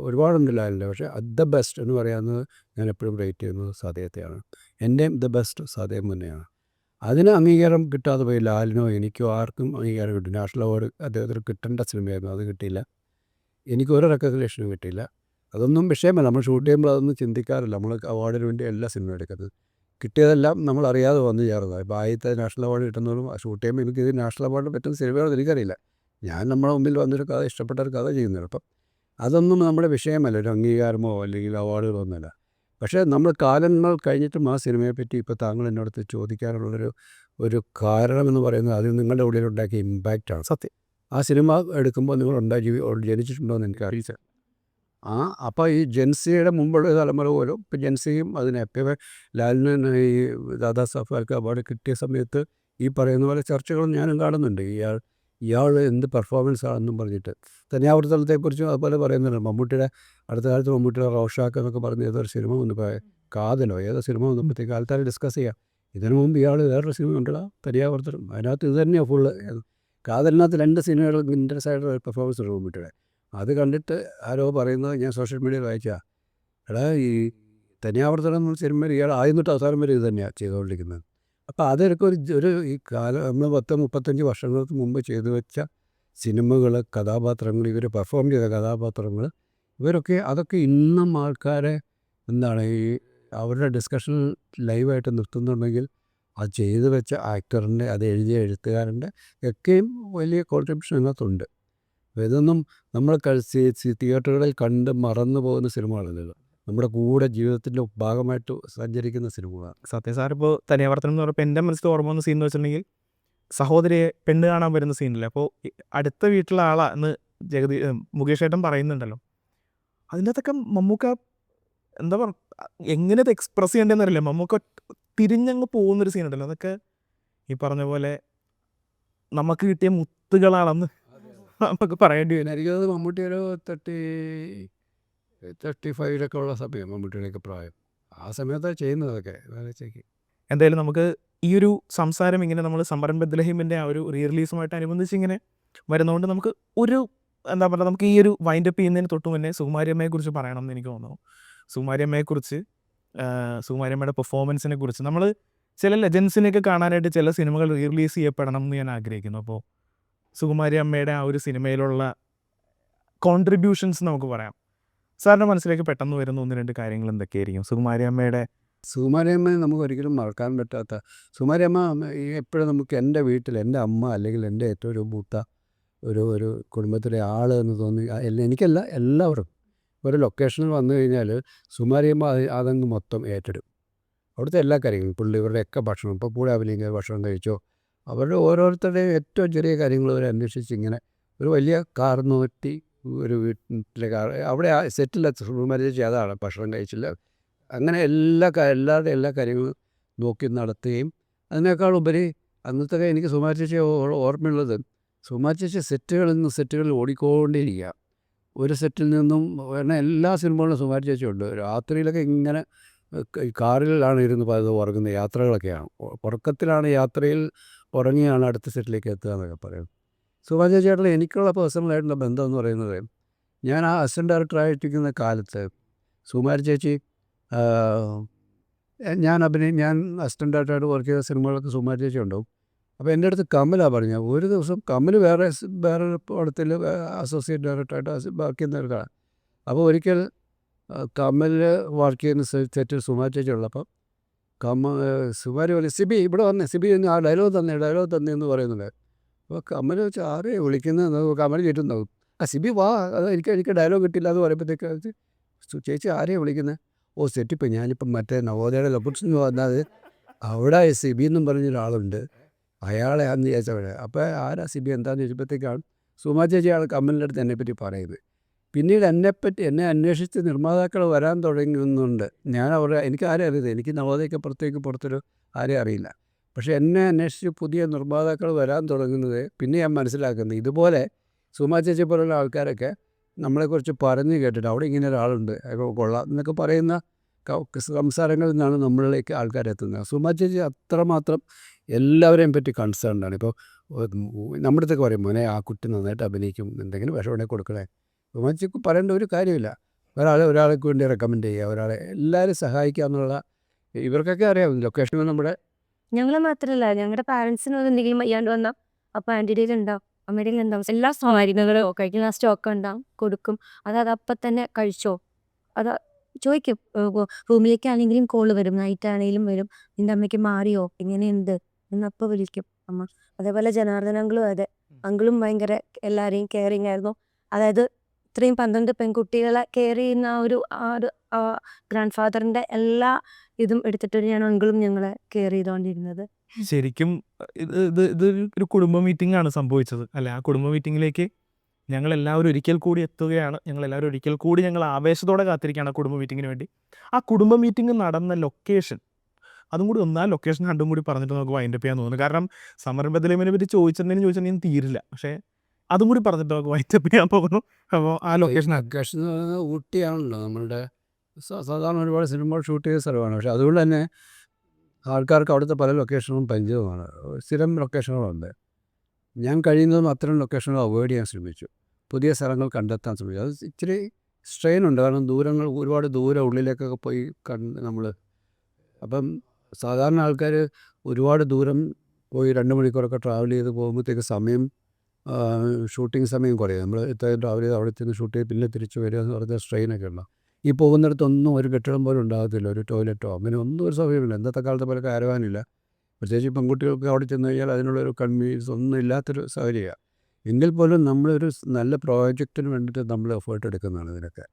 ഒരുപാടുണ്ട് ലാലിൻ്റെ. പക്ഷേ ദ ബെസ്റ്റ് എന്ന് പറയുന്നത് ഞാൻ എപ്പോഴും റേറ്റ് ചെയ്യുന്നത് സതയത്തെയാണ്. എൻ്റെയും ദ ബെസ്റ്റ് സതയം തന്നെയാണ്. അതിന് അംഗീകാരം കിട്ടാതെ പോയി ലാലിനോ എനിക്കോ ആർക്കും അംഗീകാരം കിട്ടും. നാഷണൽ അവാർഡ് അദ്ദേഹത്തിന് കിട്ടേണ്ട സിനിമയായിരുന്നു, അത് കിട്ടിയില്ല. എനിക്ക് ഒരു റെക്കഗ്നേഷനും കിട്ടിയില്ല. അതൊന്നും വിഷയമല്ല, നമ്മൾ ഷൂട്ട് ചെയ്യുമ്പോൾ അതൊന്നും ചിന്തിക്കാറില്ല. നമ്മൾ അവാർഡിന് വേണ്ടി എല്ലാ സിനിമ എടുക്കുന്നത്, കിട്ടിയതെല്ലാം നമ്മൾ അറിയാതെ വന്നു ചേർന്നതാണ്. ഇപ്പോൾ ആദ്യത്തെ നാഷണൽ അവാർഡ് കിട്ടുന്നതും ഷൂട്ട് ചെയ്യുമ്പോൾ എനിക്കിത് നാഷണൽ അവാർഡ് പറ്റുന്ന സിനിമയാണെന്ന് എനിക്കറിയില്ല. ഞാൻ നമ്മുടെ മുമ്പിൽ വന്നൊരു കഥ, ഇഷ്ടപ്പെട്ട ഒരു കഥ ചെയ്യുന്നത്. അപ്പം അതൊന്നും നമ്മുടെ വിഷയമല്ല, ഒരു അംഗീകാരമോ അല്ലെങ്കിൽ അവാർഡുകളോ ഒന്നുമല്ല. പക്ഷേ നമ്മൾ കാലങ്ങൾ കഴിഞ്ഞിട്ടും ആ സിനിമയെപ്പറ്റി ഇപ്പോൾ താങ്കൾ എന്നോടത്ത് ചോദിക്കാനുള്ളൊരു കാരണമെന്ന് പറയുന്നത് അത് നിങ്ങളുടെ ഉള്ളിലുണ്ടാക്കിയ ഇമ്പാക്റ്റാണ്. സത്യം. ആ സിനിമ എടുക്കുമ്പോൾ നിങ്ങൾ ജനിച്ചിട്ടുണ്ടോ എന്ന് എനിക്കറിയില്ല. അപ്പോൾ ഈ ജെൻസിയുടെ മുമ്പുള്ള തലമുറ പോലും ഇപ്പോൾ ജെൻസിയും ഇപ്പോൾ ലാലിന് ഈ ദാദാ സാഹിബ് ഫാൽക്കെ അവാർഡ് കിട്ടിയ സമയത്ത് ഈ പറയുന്ന പോലെ ചർച്ചകളും ഞാനും കാണുന്നുണ്ട്. ഇയാൾ എന്ത് പെർഫോമൻസ് ആണെന്നും പറഞ്ഞിട്ട്. തനിയാവർത്തനത്തെക്കുറിച്ചും അതുപോലെ പറയുന്നുണ്ട്. മമ്മൂട്ടിയുടെ അടുത്ത കാലത്ത് മമ്മൂട്ടിയുടെ റോഷാക്ക് എന്നൊക്കെ പറഞ്ഞ് ഏതൊരു സിനിമ വന്നപ്പോൾ, കാതലോ ഏതോ സിനിമ വന്നപ്പോഴത്തേക്ക് ആൾക്കാർ ഡിസ്കസ് ചെയ്യാം. ഇതിനു മുമ്പ് ഇയാൾ വേറൊരു സിനിമ ഉണ്ടല്ലോ തനിയാവർത്തനം, അതിനകത്ത് ഇത് തന്നെയാണ് ഫുള്ള്. കാതലിനകത്ത് 2 സിനിമകൾ ഇൻട്രസ്റ്റ് ആയിട്ടുള്ള പെർഫോമൻസ് ഉണ്ട് മമ്മൂട്ടിയുടെ. അത് കണ്ടിട്ട് ആരോ പറയുന്നത് ഞാൻ സോഷ്യൽ മീഡിയയിൽ വായിച്ചാൽ, ഈ തനിയാവർത്തനം എന്ന സിനിമയിൽ ഇയാൾ ആദ്യം തൊട്ട് അവസാനം വരെ ഇത് തന്നെയാണ് ചെയ്തുകൊണ്ടിരിക്കുന്നത്. അപ്പോൾ അതൊക്കെ ഈ കാലം നമ്മൾ 10-35 വർഷങ്ങൾക്ക് മുമ്പ് ചെയ്തു വെച്ച സിനിമകൾ, കഥാപാത്രങ്ങൾ, ഇവർ പെർഫോം ചെയ്ത കഥാപാത്രങ്ങൾ, അതൊക്കെ ഇന്നും ആൾക്കാരെ അവരുടെ ഡിസ്കഷൻ ലൈവായിട്ട് നിർത്തുന്നുണ്ടെങ്കിൽ അത് ചെയ്തു വെച്ച ആക്ടറിൻ്റെ, അത് എഴുതിയ എഴുത്തുകാരൻ്റെ ഒക്കെയും വലിയ കോൺട്രിബ്യൂഷൻ അതിനകത്തുണ്ട്. അപ്പോൾ ഇതൊന്നും നമ്മൾ തിയേറ്ററുകളിൽ കണ്ട് മറന്നു പോകുന്ന സിനിമകളല്ലല്ലോ, നമ്മുടെ കൂടെ ജീവിതത്തിൻ്റെ ഭാഗമായിട്ട് സഞ്ചരിക്കുന്ന സിനിമകളാണ്. സത്യം സാർ ഇപ്പോൾ തനിയാവർത്തനം എന്ന് പറഞ്ഞപ്പോൾ എൻ്റെ മനസ്സിൽ ഓർമ്മ വന്ന സീൻ എന്ന് വെച്ചിട്ടുണ്ടെങ്കിൽ സഹോദരിയെ പെണ്ണ് കാണാൻ വരുന്ന സീനില്ല. അപ്പോൾ അടുത്ത വീട്ടിലെ ആളാ എന്ന് മുകേഷ് ഏട്ടൻ പറയുന്നുണ്ടല്ലോ, അതിൻ്റെ അകത്തൊക്കെ മമ്മൂക്ക എന്താ പറയുക, എങ്ങനെ ഇത് എക്സ്പ്രസ് ചെയ്യേണ്ടതെന്ന് അറിയില്ല, മമ്മൂക്ക തിരിഞ്ഞങ്ങ് പോകുന്നൊരു സീനുണ്ടല്ലോ, അതൊക്കെ ഈ പറഞ്ഞ പോലെ നമുക്ക് കിട്ടിയ മുത്തുകളാണെന്ന് നമുക്ക് പറയേണ്ടി വരും. എനിക്കത് മമ്മൂട്ടി ഒരു 35 ഉള്ള സമയം, മമ്മൂട്ടിയുടെയൊക്കെ പ്രായം. ആ സമയത്താണ് ചെയ്യുന്നതൊക്കെ വേലച്ചേക്ക്. എന്തായാലും നമുക്ക് ഈ ഒരു സംസാരം ഇങ്ങനെ നമ്മൾ സമരം ബദ്ലഹീമിൻ്റെ ആ ഒരു റീ റിലീസുമായിട്ട് അനുബന്ധിച്ച് ഇങ്ങനെ വരുന്നതുകൊണ്ട് നമുക്ക് ഒരു എന്താ പറയുക, നമുക്ക് ഈ ഒരു വൈൻഡപ്പ് ചെയ്യുന്നതിന് തൊട്ട് മുന്നേ സുകുമാരിയമ്മയെക്കുറിച്ച് പറയണം എന്ന് എനിക്ക് തോന്നുന്നു. സുകുമാരിയമ്മയെക്കുറിച്ച്, സുകുമാരിയമ്മയുടെ പെർഫോമൻസിനെ കുറിച്ച് നമ്മൾ ചില ലെജൻസിനെയൊക്കെ കാണാനായിട്ട് ചില സിനിമകൾ റീ റിലീസ് ചെയ്യപ്പെടണം എന്ന് ഞാൻ ആഗ്രഹിക്കുന്നു. അപ്പോൾ സുകുമാരിയമ്മയുടെ ആ ഒരു സിനിമയിലുള്ള കോൺട്രിബ്യൂഷൻസ് നമുക്ക് പറയാം. സാറിൻ്റെ മനസ്സിലേക്ക് പെട്ടെന്ന് വരുന്ന 1-2 കാര്യങ്ങൾ എന്തൊക്കെയായിരിക്കും സുകുമാരിയമ്മയുടെ? സുകുമാരിയമ്മയെ നമുക്ക് ഒരിക്കലും മറക്കാൻ പറ്റാത്ത, സുകുമാരിയമ്മ എപ്പോഴും നമുക്ക് എൻ്റെ വീട്ടിൽ എൻ്റെ അമ്മ അല്ലെങ്കിൽ എൻ്റെ ഏറ്റവും ഒരു മൂത്ത ഒരു കുടുംബത്തിലെ ആൾ എന്ന് തോന്നി. എനിക്കല്ല, എല്ലാവരും ഒരു ലൊക്കേഷനിൽ വന്നു കഴിഞ്ഞാൽ സുകുമാരിയമ്മ അതങ്ങ് മൊത്തം ഏറ്റെടുക്കും. അവിടുത്തെ എല്ലാ കാര്യങ്ങളും, പുള്ളി ഇവരുടെയൊക്കെ ഭക്ഷണം, ഇപ്പോൾ കൂടെ അഭിനയിക്കുക ഭക്ഷണം കഴിച്ചോ, അവരുടെ ഓരോരുത്തരുടെയും ഏറ്റവും ചെറിയ കാര്യങ്ങൾ അവർ അന്വേഷിച്ച് ഇങ്ങനെ ഒരു വലിയ കാർ നോറ്റി ഒരു വീട്ടിലെ കാർ അവിടെ സെറ്റില്ല, സുകുമാരി ചേച്ചി അതാണ് ഭക്ഷണം കഴിച്ചില്ല, അങ്ങനെ എല്ലാവരുടെ എല്ലാ കാര്യങ്ങളും നോക്കി നടത്തുകയും, അതിനേക്കാളുപരി അന്നത്തെ എനിക്ക് സുകുമാരി ചേച്ചി ഓർമ്മയുള്ളത്, സുകുമാരി ചേച്ചി സെറ്റുകളിൽ ഓടിക്കൊണ്ടേയിരിക്കുക. ഒരു സെറ്റിൽ നിന്നും എല്ലാ സിനിമകളിലും സുകുമാരി ചേച്ചി ഉണ്ട്. രാത്രിയിലൊക്കെ ഇങ്ങനെ കാറിലാണ് ഇരുന്ന് ഉറങ്ങുന്ന യാത്രകളൊക്കെയാണ്, ഉറക്കത്തിലാണ്, യാത്രയിൽ ഉറങ്ങിയാണ് അടുത്ത സെറ്റിലേക്ക് എത്തുക എന്നൊക്കെ പറയും. സുകുമാരി ചേച്ചിയായിട്ടുള്ള എനിക്കുള്ള പേഴ്സണലായിട്ടുള്ള ബന്ധം എന്ന് പറയുന്നത്, ഞാൻ ആ അസിസ്റ്റൻ്റ് ഡയറക്ടറായിട്ടിരിക്കുന്ന കാലത്ത് സുകുമാരി ചേച്ചി, ഞാൻ അസിസ്റ്റൻ്റ് ഡയറക്ടറായിട്ട് വർക്ക് ചെയ്ത സിനിമകളൊക്കെ സുകുമാരി ചേച്ചി ഉണ്ടാവും. അപ്പോൾ എൻ്റെ അടുത്ത് കമലാണ് പറഞ്ഞത്, ഒരു ദിവസം കമൽ വേറെ പടത്തിൽ അസോസിയേറ്റ് ഡയറക്ടറായിട്ട് വർക്ക് ചെയ്യുന്ന ഒരു കാണാം. അപ്പോൾ ഒരിക്കൽ കമൽ വർക്ക് ചെയ്യുന്ന സെറ്റിൽ സുകുമാരി ചേച്ചി ഉള്ളപ്പോൾ സുകുമാരി പറഞ്ഞു, സിബി ഇവിടെ വന്നേ, സിബി ആ ഡയലോഗ് തന്നെ എന്ന് പറയുന്നുണ്ട്. അപ്പോൾ കമൽ വെച്ചാൽ ആരെയാണ് വിളിക്കുന്നത്, കമൽ ചുറ്റുണ്ടാവും, സിബി വാ, അത് എനിക്ക് ഡയലോഗ് കിട്ടില്ല എന്ന് പറയുമ്പോഴത്തേക്ക് ചേച്ചി ആരെയാണ് വിളിക്കുന്നത്, ഓ സെറ്റിപ്പോൾ ഞാനിപ്പം മറ്റേ നവോദയയുടെ ലൊക്കേഷൻ വന്നാൽ അവിടെ സിബി എന്നും പറഞ്ഞൊരാളുണ്ട്, അയാളെ അന്ന് ചോദിച്ചവിടെ. അപ്പോൾ ആരാ സിബി എന്താണെന്ന് ചോദിച്ചപ്പോഴത്തേക്കാണ് സുകുമാരി ചേച്ചിയാണ് കമലിൻ്റെ അടുത്ത് എന്നെപ്പറ്റി പറയുന്നത്. പിന്നീട് എന്നെ അന്വേഷിച്ച് നിർമ്മാതാക്കൾ വരാൻ തുടങ്ങുന്നുണ്ട്. എനിക്ക് ആരെയും അറിയില്ല, എനിക്ക് നവോദയയ്ക്ക് പുറത്തൊരു ആരെയും അറിയില്ല. പക്ഷേ എന്നെ അന്വേഷിച്ച് പുതിയ നിർമ്മാതാക്കൾ വരാൻ തുടങ്ങുന്നത് പിന്നെ ഞാൻ മനസ്സിലാക്കുന്നത്, ഇതുപോലെ സുകുമാരി ചേച്ചി പോലുള്ള ആൾക്കാരൊക്കെ നമ്മളെക്കുറിച്ച് പറഞ്ഞു കേട്ടിട്ട് അവിടെ ഇങ്ങനെ ഒരാളുണ്ട് കൊള്ളാം എന്നൊക്കെ പറയുന്ന സംസാരങ്ങളിൽ നിന്നാണ് നമ്മളിലേക്ക് ആൾക്കാരെത്തുന്നത്. സുകുമാരി ചേച്ചി അത്രമാത്രം എല്ലാവരെയും പറ്റി കൺസേൺഡാണ്. ഇപ്പോൾ നമ്മുടെ അടുത്തൊക്കെ പറയും, മോനെ ആ കുട്ടി നന്നായിട്ട് അഭിനയിക്കും, എന്തെങ്കിലും വിഷമുണ്ടെങ്കിൽ കൊടുക്കണേ. സുകുമാരി ചേച്ചിക്ക് പറയേണ്ട ഒരു കാര്യമില്ല, ഒരാൾക്ക് വേണ്ടി റെക്കമെൻഡ് ചെയ്യുക, എല്ലാവരും സഹായിക്കുക എന്നുള്ള, ഇവർക്കൊക്കെ അറിയാം ലൊക്കേഷനിൽ നമ്മുടെ. ഞങ്ങൾ മാത്രമല്ല, ഞങ്ങളുടെ പാരൻസിന് എന്തെങ്കിലും വയ്യാണ്ട് വന്നാൽ അപ്പോൾ ആൻറ്റിയുടെ ഉണ്ടാവും, അമ്മയുടെ ഉണ്ടാവും, എല്ലാ മരുന്നുകളും കഴിക്കുന്ന സ്റ്റോക്ക് ഉണ്ടാവും, കൊടുക്കും. അത് അപ്പം തന്നെ കഴിച്ചോ, അത് ചോദിക്കും. റൂമിലേക്കാണെങ്കിലും കോള് വരും, നൈറ്റ് ആണെങ്കിലും വരും, നിൻ്റെ അമ്മയ്ക്ക് മാറിയോ, എങ്ങനെയുണ്ട് എന്നപ്പോൾ വിളിക്കും അമ്മ. അതേപോലെ ജനാർദ്ദന അങ്കിളും അതെ, അങ്കിളും ഭയങ്കര എല്ലാവരെയും കെയറിങ് ആയിരുന്നു. അതായത് ഇത്രയും 12 പെൺകുട്ടികളെ കെയർ ചെയ്യുന്ന ആ ഒരു ഗ്രാൻഡ് ഫാദറിൻ്റെ എല്ലാ ഇതും എടുത്തിട്ട് ഞാൻ അങ്കിളും ഞങ്ങളെ കെയർ ചെയ്തുകൊണ്ടിരുന്നത്. ശരിക്കും ഒരു കുടുംബ മീറ്റിംഗ് ആണ് സംഭവിച്ചത് അല്ലേ? ആ കുടുംബ മീറ്റിങ്ങിലേക്ക് ഞങ്ങളെല്ലാവരും ഒരിക്കൽ കൂടി എത്തുകയാണ്. ഞങ്ങൾ ആവേശത്തോടെ കാത്തിരിക്കുകയാണ് ആ കുടുംബ മീറ്റിങ്ങിന് വേണ്ടി. ആ കുടുംബ മീറ്റിംഗ് നടന്ന ലൊക്കേഷൻ, അതും കൂടി ലൊക്കേഷൻ രണ്ടും കൂടി പറഞ്ഞിട്ട് നമുക്ക് വൈൻഡപ്പ് ചെയ്യാൻ തോന്നുന്നു. കാരണം സമരം ബദലീമിനെ പറ്റി ചോദിച്ചിട്ടുണ്ടെങ്കിൽ തീരില്ല, പക്ഷേ അതും കൂടി പറഞ്ഞിട്ട് നമുക്ക് വൈൻഡപ്പ് ചെയ്യാൻ പോകുന്നു. അപ്പോൾ ആ ലൊക്കേഷൻ എന്ന് പറയുന്നത് ഊട്ടിയാണല്ലോ, നമ്മളുടെ സാധാരണ ഒരുപാട് സിനിമകൾ ഷൂട്ട് ചെയ്ത സ്ഥലമാണ്. പക്ഷേ അതുകൊണ്ട് തന്നെ ആൾക്കാർക്ക് അവിടുത്തെ പല ലൊക്കേഷനുകളും പരിചിതമാണ്, സ്ഥിരം ലൊക്കേഷനുകളുണ്ട്. ഞാൻ കഴിയുന്നതും അത്തരം ലൊക്കേഷനുകൾ അവോയ്ഡ് ചെയ്യാൻ ശ്രമിച്ചു, പുതിയ സ്ഥലങ്ങൾ കണ്ടെത്താൻ ശ്രമിച്ചു. അത് ഇച്ചിരി സ്ട്രെയിനുണ്ട്, കാരണം ഒരുപാട് ദൂരം ഉള്ളിലേക്കൊക്കെ പോയി നമ്മൾ. അപ്പം സാധാരണ ആൾക്കാർ ഒരുപാട് ദൂരം പോയി 2 മണിക്കൂറൊക്കെ ട്രാവൽ ചെയ്ത് പോകുമ്പോഴത്തേക്ക് ഷൂട്ടിംഗ് സമയം കുറയും. നമ്മൾ ഇത്രയും ട്രാവൽ ചെയ്ത് അവിടെ ചെന്ന് ഷൂട്ട് ചെയ്ത് പിന്നെ തിരിച്ച് വരിക എന്ന് പറഞ്ഞാൽ സ്ട്രെയിനൊക്കെ ഉണ്ടാകും. ഈ പോകുന്നിടത്തൊന്നും ഒരു കെട്ടിടം പോലും ഉണ്ടാകത്തില്ല, ഒരു ടോയ്ലറ്റോ അങ്ങനെ ഒന്നും ഒരു സൗകര്യമില്ല. ഇന്നത്തെ കാലത്തെ പോലെ കാരവാനില്ല, പ്രത്യേകിച്ച് പെൺകുട്ടികൾക്ക് അവിടെ ചെന്ന് കഴിഞ്ഞാൽ അതിനുള്ളൊരു കൺവീനിയൻസ് ഒന്നും ഇല്ലാത്തൊരു സാഹചര്യമാണ്. എങ്കിൽ പോലും നമ്മളൊരു നല്ല പ്രോജക്റ്റിന് വേണ്ടിയിട്ട് നമ്മൾ എഫേർട്ട് എടുക്കുന്നതാണ് ഇതിനൊക്കെ.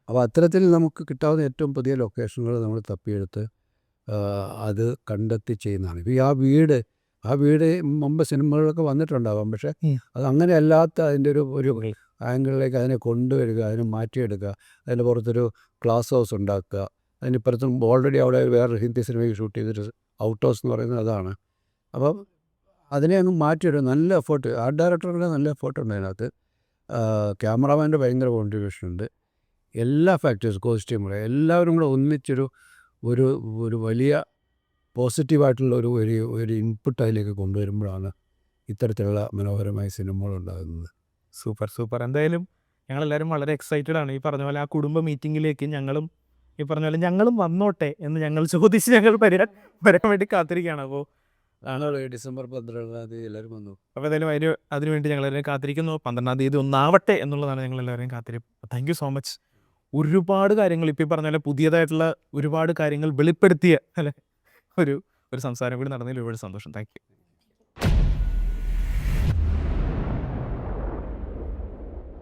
അപ്പോൾ അത്തരത്തിൽ നമുക്ക് കിട്ടാവുന്ന ഏറ്റവും പുതിയ ലൊക്കേഷനുകൾ നമ്മൾ തപ്പിയെടുത്ത് അത് കണ്ടെത്തി ചെയ്യുന്നതാണ്. ഇപ്പോൾ ആ വീട് മുമ്പ് സിനിമകളൊക്കെ വന്നിട്ടുണ്ടാവാം, പക്ഷേ അത് അങ്ങനെ അല്ലാത്ത അതിൻ്റെ ഒരു ആംഗിളിലേക്ക് അതിനെ കൊണ്ടുവരിക, അതിനെ മാറ്റിയെടുക്കുക, അതിൻ്റെ പുറത്തൊരു ക്ലാസ് ഹൗസ് ഉണ്ടാക്കുക, അതിനിപ്പുറത്തും ഓൾറെഡി അവിടെ വേറെ ഹിന്ദി സിനിമയ്ക്ക് ഷൂട്ട് ചെയ്തിട്ട് ഔട്ട് ഹൗസ് എന്ന് പറയുന്നത് അതാണ്. അപ്പം അതിനെ അങ്ങ് മാറ്റിയിടുക. നല്ല എഫേർട്ട്, ആർട്ട് ഡയറക്ടറുടെ നല്ല എഫേർട്ടുണ്ട് അതിനകത്ത്. ക്യാമറാമാൻ്റെ ഭയങ്കര കോൺട്രിബ്യൂഷൻ ഉണ്ട്. എല്ലാ ഫാക്ടേഴ്സ്, കോസ്റ്റ്യൂമുകൾ എല്ലാവരും കൂടെ ഒന്നിച്ചൊരു ഒരു വലിയ പോസിറ്റീവായിട്ടുള്ള ഒരു ഇൻപുട്ട് അതിലേക്ക് കൊണ്ടുവരുമ്പോഴാണ് ഇത്തരത്തിലുള്ള മനോഹരമായ സിനിമകൾ ഉണ്ടാകുന്നത്. സൂപ്പർ. എന്തായാലും ഞങ്ങളെല്ലാവരും വളരെ എക്സൈറ്റഡ് ആണ്. ഈ പറഞ്ഞ പോലെ ആ കുടുംബ മീറ്റിങ്ങിലേക്ക് ഈ പറഞ്ഞ പോലെ ഞങ്ങളും വന്നോട്ടെ എന്ന് ഞങ്ങൾ ചോദിച്ച് ഞങ്ങൾ വരാൻ വേണ്ടി കാത്തിരിക്കുകയാണ്. അപ്പോൾ ഡിസംബർ 12 എല്ലാവരും വന്നു. അപ്പോൾ എന്തായാലും അതിനുവേണ്ടി ഞങ്ങളെല്ലാവരും കാത്തിരിക്കുന്നു. 12 തീയതി ഒന്നാവട്ടെ എന്നുള്ളതാണ് ഞങ്ങളെല്ലാവരും കാത്തിരിപ്പ്. Thank you so much. ഒരുപാട് കാര്യങ്ങൾ ഇപ്പോൾ ഈ പറഞ്ഞ പോലെ പുതിയതായിട്ടുള്ള ഒരുപാട് കാര്യങ്ങൾ വെളിപ്പെടുത്തിയ അല്ലെ ഒരു സംസാരം കൂടി നടന്നതിൽ ഒരുപാട് സന്തോഷം. Thank you.